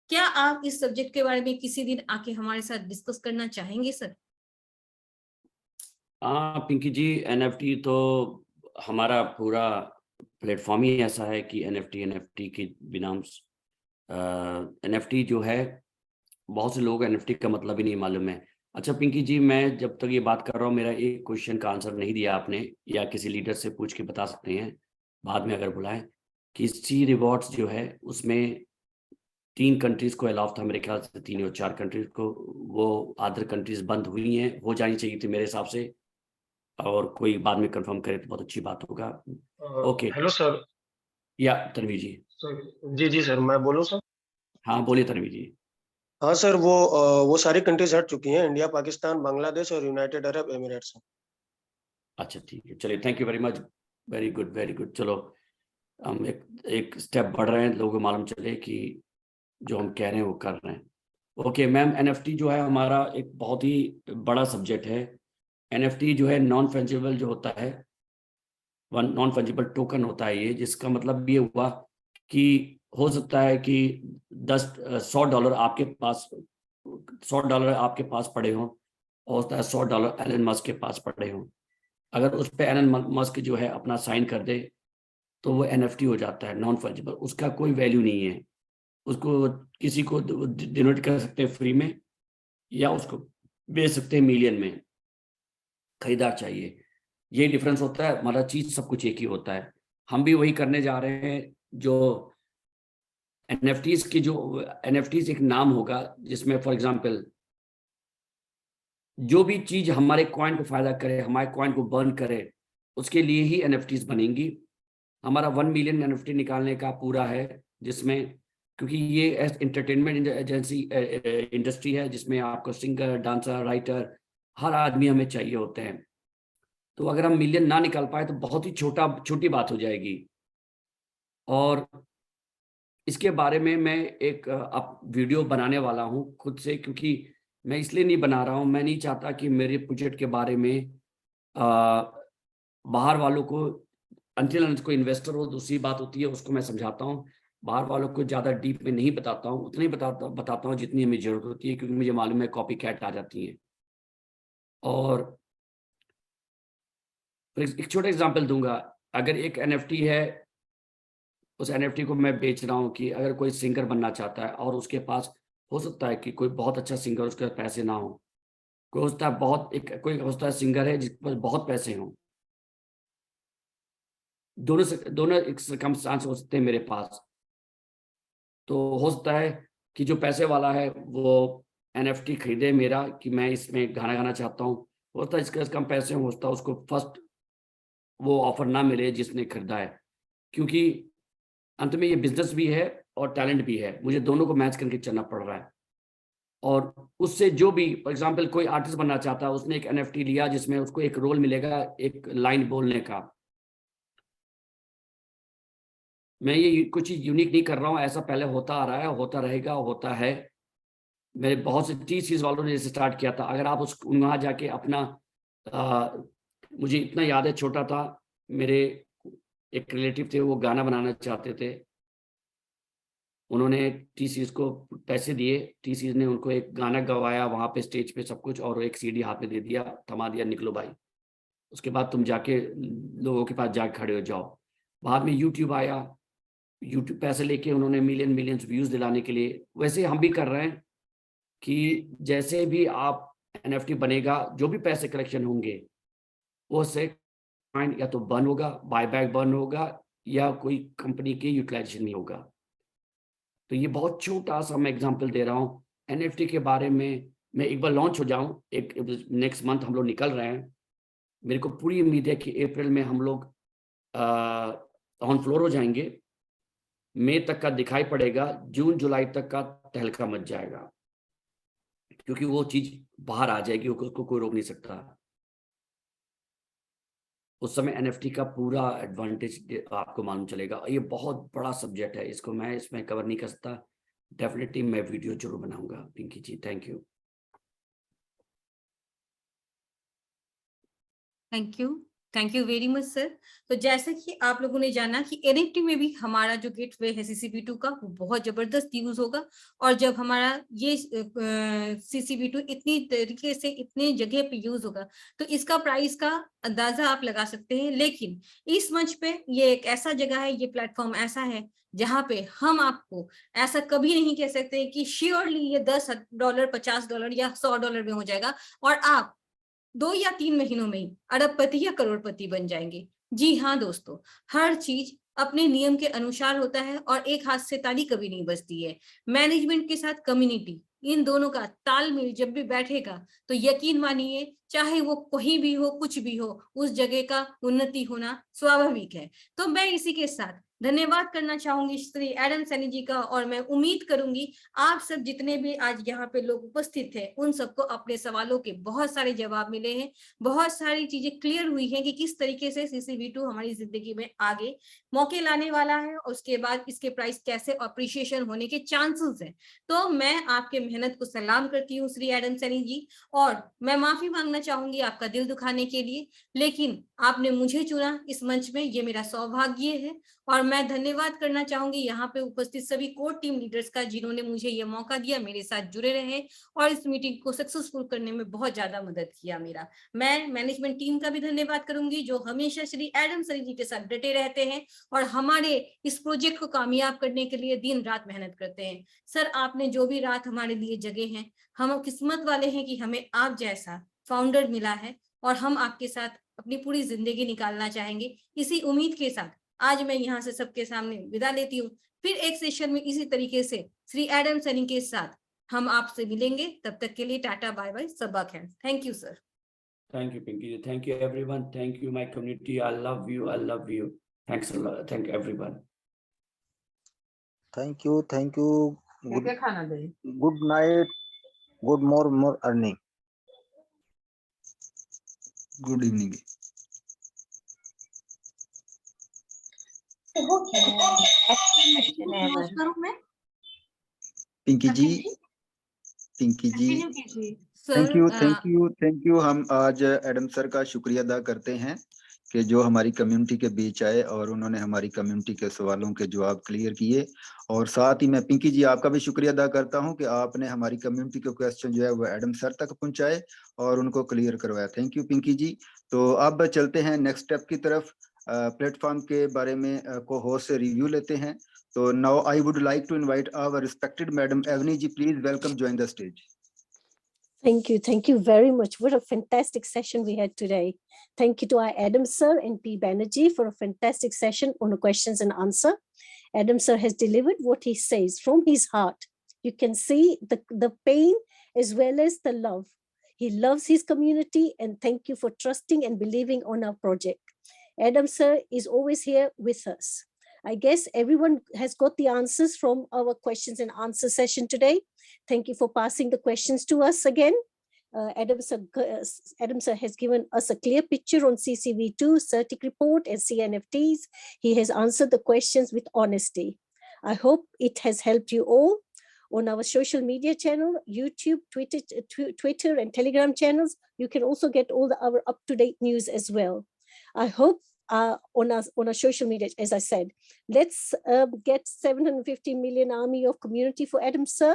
क्या आप इस सब्जेक्ट के बारे में किसी दिन आके हमारे साथ डिस्कस करना चाहेंगे सर? हाँ पिंकी जी, एनएफटी तो हमारा पूरा प्लेटफॉर्म ही ऐसा है कि एनएफटी के बिना एनएफटी जो है, बहुत से लोग एनएफटी का मतलब ही नहीं मालूम है। अच्छा पिंकी जी, मैं जब तक ये बात कर रहा हूँ, मेरा एक क्वेश्चन का आंसर नहीं दिया आपने, या किसी लीडर से पूछ के बता सकते हैं बाद में अगर बुलाएं, कि सी रिवॉर्ड्स जो है उसमें 3 कंट्रीज को अलाउ था मेरे ख्याल से, 3 या 4 कंट्रीज को, वो अदर कंट्रीज बंद हुई हैं, हो जानी चाहिए थी मेरे हिसाब से, और कोई बाद में कंफर्म करे तो बहुत अच्छी बात होगा। Okay, hello sir. या तन्वी जी? जी जी सर, मैं बोलूं सर? हाँ बोलिए तन्वी जी। हाँ सर, वो सारी कंट्रीज हट चुकी हैं, इंडिया, पाकिस्तान, बांग्लादेश और यूनाइटेड अरब एमिरेट्स। अच्छा ठीक है, चलिए, thank you very much, very good very good. चलो हम एक स्टेप बढ़ रहे हैं, लोगों को मालूम चले कि जो हम कह रहे हैं वो कर रहे हैं। ओके मैम, एनएफटी जो है हमारा एक बहुत ही बड़ा सब्जेक्ट है। एनएफटी जो है नॉन फंजिबल जो होता है, नॉन फंजिबल टोकन होता है ये, जिसका मतलब ये हुआ कि हो सकता है कि $100 आपके पास, $100 आपके पास पड़े हों, और होता है $100 एलन मस्क के पास पड़े हों। अगर उस पर एलन मस्क जो है अपना साइन कर दे तो वो एनएफटी हो जाता है, नॉन फंजिबल, उसका कोई वैल्यू नहीं है। उसको किसी को डोनेट कर सकते हैं फ्री में, या उसको बेच सकते हैं मिलियन में, खरीदार चाहिए। ये डिफरेंस होता है, हमारा चीज सब कुछ एक ही होता है। हम भी वही करने जा रहे हैं। जो एनएफटीज की, जो एनएफटीज एक नाम होगा जिसमें फॉर एग्जांपल जो भी चीज हमारे कॉइन को फायदा करे, हमारे कॉइन को बर्न करे, उसके लिए ही एनएफटीज बनेंगी। हमारा 1 मिलियन एनएफटी निकालने का पूरा है, जिसमें, क्योंकि ये एंटरटेनमेंट एजेंसी इंडस्ट्री है, जिसमें आपको सिंगर, डांसर, राइटर, हर आदमी हमें चाहिए होते हैं। तो अगर हम मिलियन ना निकाल पाए तो बहुत ही छोटी बात हो जाएगी। और इसके बारे में मैं एक अब वीडियो बनाने वाला हूँ खुद से, क्योंकि मैं इसलिए नहीं बना रहा हूँ, मैं नहीं चाहता कि मेरे प्रोजेक्ट के बारे में बाहर वालों को, अंटिल कोई इन्वेस्टर हो, दूसरी बात होती है, उसको मैं समझाता हूँ। बाहर वालों को ज़्यादा डीप में नहीं बताता हूँ, उतनी बताता हूँ जितनी हमें जरूरत होती है, क्योंकि मुझे मालूम है कॉपी कैट आ जाती है। और एक छोटा एग्जांपल दूंगा। अगर एक एनएफटी है, उस एनएफटी को मैं बेच रहा हूँ, कि अगर कोई सिंगर बनना चाहता है और उसके पास, हो सकता है कि कोई बहुत अच्छा सिंगर, उसके पास पैसे ना हो, कोई होता है सिंगर है जिसके पास बहुत पैसे हों, दोनों एक सर्कमस्टांस हो सकते हैं मेरे पास। तो हो सकता है कि जो पैसे वाला है वो एनएफटी खरीदे मेरा, कि मैं इसमें गाना गाना चाहता हूँ, होता है इसके कम पैसे हो, होता है उसको फर्स्ट वो ऑफर ना मिले जिसने खरीदा है, क्योंकि अंत में ये बिजनेस भी है और टैलेंट भी है, मुझे दोनों को मैच करके चलना पड़ रहा है। और उससे जो भी, फॉर एग्जांपल कोई आर्टिस्ट बनना चाहता है, उसने एक एनएफटी लिया जिसमें उसको एक रोल मिलेगा, एक लाइन बोलने का। मैं ये कुछ यूनिक नहीं कर रहा हूँ, ऐसा पहले होता आ रहा है, होता रहेगा, होता है। मेरे बहुत से टी वालों ने जैसे स्टार्ट किया था, अगर आप वहाँ जाके अपना मुझे इतना याद है, छोटा था, मेरे एक रिलेटिव थे, वो गाना बनाना चाहते थे, उन्होंने टी सीरीज को पैसे दिए, टी सीरीज ने उनको एक गाना गवाया वहाँ पे स्टेज पे सब कुछ, और एक सीडी हाथ में दे दिया, थमा दिया, निकलो भाई, उसके बाद तुम जाके लोगों के पास जाके खड़े हो जाओ। बाद में यूट्यूब आया, यूट्यूब पैसे लेके उन्होंने मिलियंस व्यूज दिलाने के लिए। वैसे हम भी कर रहे हैं कि जैसे भी आप एनएफटी बनेगा, जो भी पैसे कलेक्शन होंगे, वो से या तो बर्न होगा, बायबैक बर्न होगा, या कोई कंपनी के यूटिलाइजेशन नहीं होगा। तो ये बहुत छोटा सा मैं एग्जांपल दे रहा हूँ एनएफटी के बारे में। मैं एक बार लॉन्च हो जाऊं, एक नेक्स्ट मंथ हम लोग निकल रहे हैं, मेरे को पूरी उम्मीद है कि अप्रैल में हम लोग ऑन फ्लोर हो जाएंगे, मई तक का दिखाई पड़ेगा, जून जुलाई तक का तहलका मच जाएगा। क्योंकि वो चीज बाहर आ जाएगी, उसको कोई रोक नहीं सकता। उस समय एनएफटी का पूरा एडवांटेज आपको मालूम चलेगा। ये बहुत बड़ा सब्जेक्ट है, इसको मैं इसमें कवर नहीं कर सकता। डेफिनेटली मैं वीडियो जरूर बनाऊंगा। Pinky ji thank you. Thank you very much sir. तो जैसे कि आप लोगों ने जाना कि एनएफटी में भी हमारा जो गेटवे है CCP2 का, वो बहुत जबरदस्त यूज होगा। और जब हमारा ये CCP2 इतनी तरीके से इतने जगह पे यूज होगा, तो इसका प्राइस का अंदाजा आप लगा सकते हैं। लेकिन इस मंच पे ये एक ऐसा जगह है, ये प्लेटफॉर्म ऐसा है जहाँ पे हम आपको ऐसा कभी नहीं कह सकते कि श्योरली ये $10, $50 या $100 में हो जाएगा और आप 2 या 3 महीनों में ही अरबपति या करोड़पति बन जाएंगे। जी हाँ दोस्तों, हर चीज अपने नियम के अनुसार होता है और एक हाथ से ताली कभी नहीं बजती है। मैनेजमेंट के साथ कम्युनिटी, इन दोनों का तालमेल जब भी बैठेगा तो यकीन मानिए, चाहे वो कहीं भी हो, कुछ भी हो, उस जगह का उन्नति होना स्वाभाविक है। तो मैं इसी के साथ धन्यवाद करना चाहूंगी श्री एडम सैनी जी का, और मैं उम्मीद करूंगी आप सब जितने भी आज यहाँ पे लोग उपस्थित हैं, उन सबको अपने सवालों के बहुत सारे जवाब मिले हैं, बहुत सारी चीजें क्लियर हुई हैं कि किस तरीके से CCP2 हमारी जिंदगी में आगे मौके लाने वाला है और उसके बाद इसके प्राइस कैसे अप्रिशिएशन होने के चांसेस हैं। तो मैं आपके मेहनत को सलाम करती हूँ श्री एडम सैनी जी, और मैं माफी मांगना चाहूंगी आपका दिल दुखाने के लिए, लेकिन आपने मुझे चुना इस मंच में, ये मेरा सौभाग्य है। और मैं धन्यवाद करना चाहूंगी यहाँ पे उपस्थित सभी कोर टीम लीडर्स का, जिन्होंने मुझे ये मौका दिया, मेरे साथ जुड़े रहे और इस मीटिंग को सक्सेसफुल करने में बहुत ज्यादा मदद किया मेरा। मैं मैनेजमेंट टीम का भी धन्यवाद करूंगी, जो हमेशा श्री एडम सैनी जी के साथ डटे रहते हैं और हमारे इस प्रोजेक्ट को कामयाब करने के लिए दिन रात मेहनत करते हैं। सर, आपने जो भी रात हमारे लिए जगे हैं, हम किस्मत वाले हैं कि हमें आप जैसा फाउंडर मिला है और हम आपके साथ अपनी पूरी जिंदगी निकालना चाहेंगे। इसी उम्मीद के साथ आज मैं यहाँ से सबके सामने विदा लेती हूँ। फिर एक सेशन में इसी तरीके से श्री एडम सैनी के साथ हम आपसे मिलेंगे। तब तक के लिए टाटा बाय बाय, सबा खैर। Thank you sir. Thank you Pinky ji, thank you everyone, thank you my community, I love you, I love you, thanks a lot, thank you everyone. Thank you, thank you. क्या खाना दे? Good night, good morning, good evening. Pinky ji, Pinky ji, thank you. हम आज Adam sir का शुक्रिया अदा करते हैं कि जो हमारी कम्युनिटी के बीच आए और उन्होंने हमारी कम्युनिटी के सवालों के जवाब क्लियर किए। और साथ ही मैं पिंकी जी आपका भी शुक्रिया अदा करता हूं कि आपने हमारी कम्युनिटी के क्वेश्चन जो है वो एडम सर तक पहुंचाए और उनको क्लियर करवाया। थैंक यू पिंकी जी। तो अब चलते हैं नेक्स्ट स्टेप की तरफ। प्लेटफॉर्म के बारे में को होस्ट से रिव्यू लेते हैं। तो now I would like to invite our respected madam Avni ji, please welcome, join the stage. Thank you very much. What a fantastic session we had today. Thank you to our Adam sir and P. Banerjee for a fantastic session on the questions and answer. Adam sir has delivered what he says from his heart. You can see the pain as well as the love. He loves his community, and thank you for trusting and believing on our project. Adam sir is always here with us. I guess everyone has got the answers from our questions and answer session today. Thank you for passing the questions to us again. Adam sir has given us a clear picture on CCV2, CERTIC report and CNFTs. He has answered the questions with honesty. I hope it has helped you all. On our social media channel, YouTube, Twitter and Telegram channels, you can also get all our up-to-date news as well. I hope on our social media, as I said, let's get 750 million army of community for Adam sir.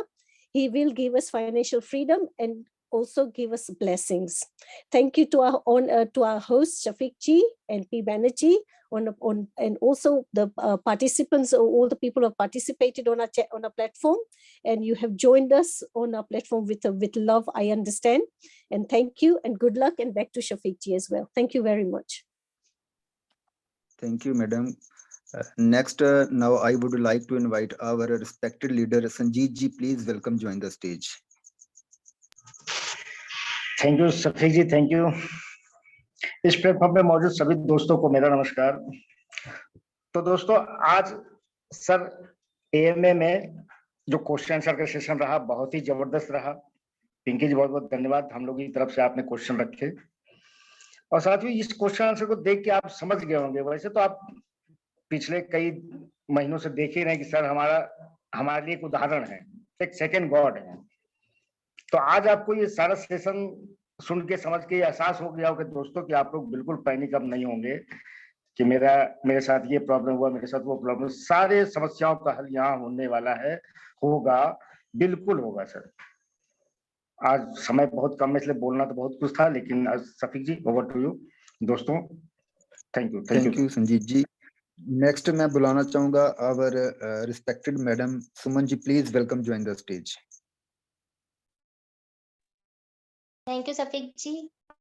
He will give us financial freedom and also give us blessings. Thank you to our hosts Shafiq ji and P. Banerjee and also the participants, all the people who have participated on our platform, and you have joined us on our platform with love, I understand. And thank you and good luck, and back to Shafiq ji as well. Thank you very much. Thank you, madam. Next, now I would like to invite our respected leader Sanjeet ji. Please welcome, join the stage. Thank you Shafiq ji, thank you. इस platform पे मौजूद सभी दोस्तों को मेरा नमस्कार। तो दोस्तों, आज सर AMA में जो क्वेश्चन आंसर का सेशन रहा, बहुत ही जबरदस्त रहा। पिंकी जी बहुत बहुत धन्यवाद, हम लोग की तरफ से आपने क्वेश्चन रखे और साथ ही इस क्वेश्चन आंसर को देख के आप समझ गए होंगे। वैसे तो आप पिछले कई महीनों से देख ही रहे हैं कि सर हमारे लिए एक उदाहरण है, एक सेकंड गॉड है। तो आज आपको ये सारा सेशन सुन के समझ के एहसास हो गया होगा दोस्तों कि आप लोग बिल्कुल पैनिक अब नहीं होंगे कि मेरे साथ ये प्रॉब्लम हुआ, मेरे साथ वो प्रॉब्लम। सारे समस्याओं का हल यहाँ होने वाला है, होगा, बिल्कुल होगा सर। आज समय बहुत कम है इसलिए बोलना तो बहुत कुछ था, लेकिन आज Shafiq ji over to you दोस्तों। Thank you Sanjeet ji. Next मैं बुलाना चाहूंगा our respected madam Suman ji, please welcome join the stage. Thank you Shafiq ji,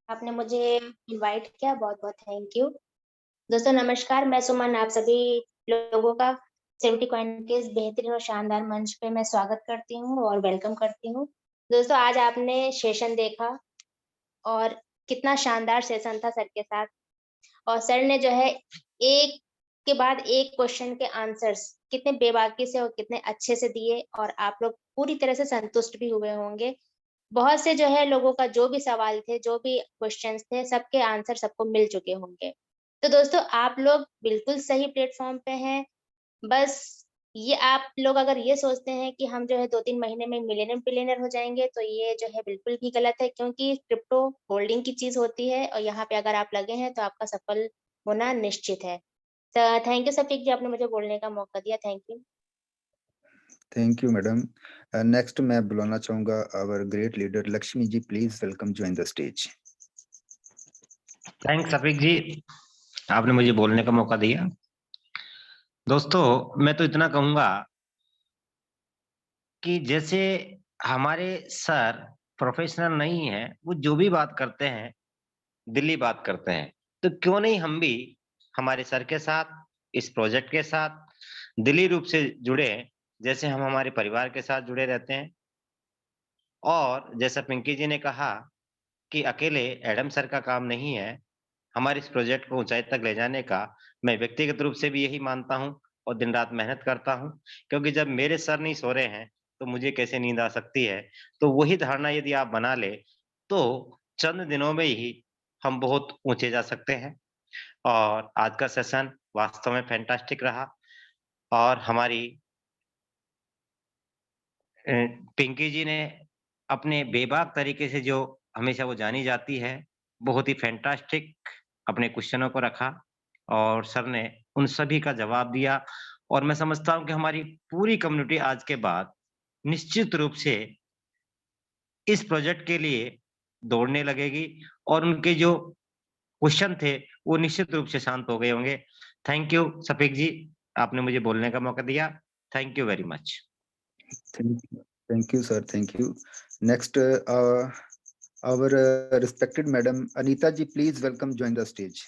आपने मुझे इनवाइट किया, बहुत बहुत थैंक यू। दोस्तों नमस्कार, मैं सुमन आप सभी लोगों का 70 कॉइन के इस बेहतरीन और शानदार मंच पे मैं स्वागत करती हूँ और वेलकम करती हूँ। दोस्तों आज आपने सेशन देखा और कितना शानदार सेशन था सर के साथ, और सर ने जो है एक के बाद एक क्वेश्चन के आंसर्स कितने बेबाकी से और कितने अच्छे से दिए, और आप लोग पूरी तरह से संतुष्ट भी हुए होंगे। बहुत से जो है लोगों का जो भी सवाल थे, जो भी क्वेश्चंस थे, सबके आंसर सबको मिल चुके होंगे। तो दोस्तों आप लोग बिल्कुल सही प्लेटफॉर्म पे हैं। बस ये आप लोग अगर ये सोचते हैं कि हम जो है 2-3 महीने में मिलियनर बिलियनर हो जाएंगे, तो ये जो है बिल्कुल भी गलत है, क्योंकि क्रिप्टो होल्डिंग की चीज होती है और यहाँ पे अगर आप लगे हैं तो आपका सफल होना निश्चित है। थैंक यू सफीक जी, आपने मुझे बोलने का मौका दिया। Thank you madam. नेक्स्ट मैं बुलाना चाहूंगा our great leader Lakshmi ji, please welcome join the stage. Thanks Shafiq ji, आपने मुझे बोलने का मौका दिया। दोस्तों मैं तो इतना कहूंगा कि जैसे हमारे सर प्रोफेशनल नहीं है, वो जो भी बात करते हैं दिल्ली बात करते हैं, तो क्यों नहीं हम भी हमारे सर के साथ इस प्रोजेक्ट के साथ दिल्ली रूप से जुड़े, जैसे हम हमारे परिवार के साथ जुड़े रहते हैं। और जैसा पिंकी जी ने कहा कि अकेले एडम सर का काम नहीं है हमारे इस प्रोजेक्ट को ऊंचाई तक ले जाने का, मैं व्यक्तिगत रूप से भी यही मानता हूं और दिन रात मेहनत करता हूं, क्योंकि जब मेरे सर नहीं सो रहे हैं तो मुझे कैसे नींद आ सकती है। तो वही धारणा यदि आप बना ले तो चंद दिनों में ही हम बहुत ऊंचे जा सकते हैं। और आज का सेशन वास्तव में फैंटास्टिक रहा और हमारी पिंकी जी ने अपने बेबाक तरीके से, जो हमेशा वो जानी जाती है, बहुत ही फैंटास्टिक अपने क्वेश्चनों को रखा और सर ने उन सभी का जवाब दिया। और मैं समझता हूं कि हमारी पूरी कम्युनिटी आज के बाद निश्चित रूप से इस प्रोजेक्ट के लिए दौड़ने लगेगी और उनके जो क्वेश्चन थे वो निश्चित रूप से शांत हो गए होंगे। थैंक यू सफीक जी, आपने मुझे बोलने का मौका दिया। Thank you very much. Thank you, sir. Thank you. Next, our respected Madam Anita ji, please welcome join the stage.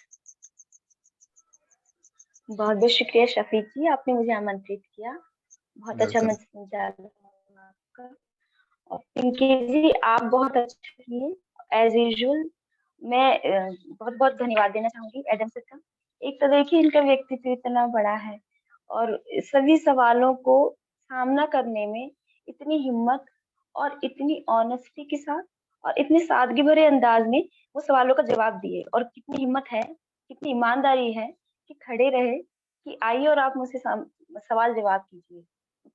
बहुत बहुत शुक्रिया शफीक जी, आपने मुझे आमंत्रित किया। बहुत अच्छा मंच समझा आपका। और पिंकी जी आप बहुत अच्छा किए एज यूजुअल। मैं बहुत बहुत धन्यवाद देना चाहूंगी एडम सर का। एक तो देखिए इनका व्यक्तित्व इतना बड़ा है और सभी सवालों को सामना करने में इतनी हिम्मत और इतनी ऑनेस्टी के साथ और इतने सादगी भरे अंदाज में वो सवालों का जवाब दिए, और कितनी हिम्मत है, कितनी ईमानदारी है कि खड़े रहे कि आइए और आप मुझसे सवाल जवाब कीजिए।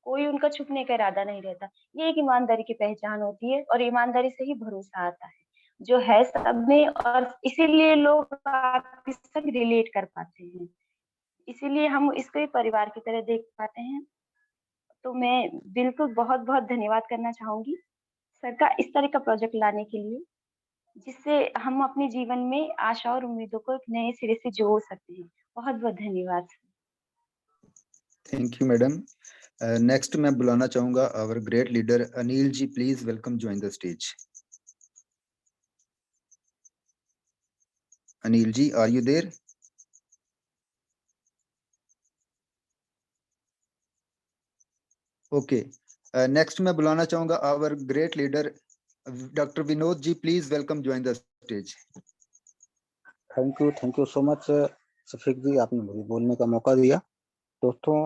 कोई उनका छुपने का इरादा नहीं रहता। ये एक ईमानदारी की पहचान होती है और ईमानदारी से ही भरोसा आता है जो है सब में, और इसीलिए लोग आपके साथ रिलेट कर पाते हैं, इसीलिए हम इसको एक परिवार की तरह देख पाते हैं। तो मैं बिल्कुल बहुत बहुत धन्यवाद करना चाहूंगी सर का इस तरह का प्रोजेक्ट लाने के लिए, जिससे हम अपने जीवन में आशा और उम्मीदों को एक नए सिरे से जोड़ सकते हैं। बहुत बहुत धन्यवाद। Thank you madam. नेक्स्ट मैं बुलाना चाहूंगा our great leader Anil ji, please welcome join the stage. Anil ji, are you there? Okay, next मैं बुलाना चाहूंगा our great leader doctor Vinod ji, please welcome join the stage. Thank you so much Shafiq ji, आपने मुझे बोलने का मौका दिया। दोस्तों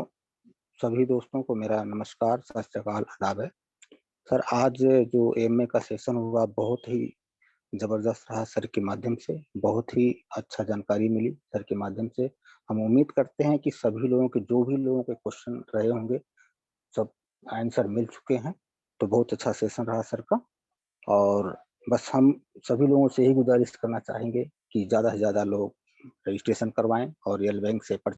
सभी दोस्तों को मेरा नमस्कार, सत श्री अकाल, आदाब है। सर आज जो एमए का सेशन हुआ बहुत ही जबरदस्त रहा सर के माध्यम से, बहुत ही अच्छा जानकारी मिली सर के माध्यम से। हम उम्मीद करते हैं कि सभी लोगों के जो भी लोगों के क्वेश्चन रहे होंगे सब आंसर मिल चुके हैं। तो बहुत अच्छा सेशन रहा सर का, और बस हम सभी लोगों से यही गुजारिश करना चाहेंगे कि ज़्यादा से ज़्यादा लोग रजिस्ट्रेशन करवाएं और रियल बैंक से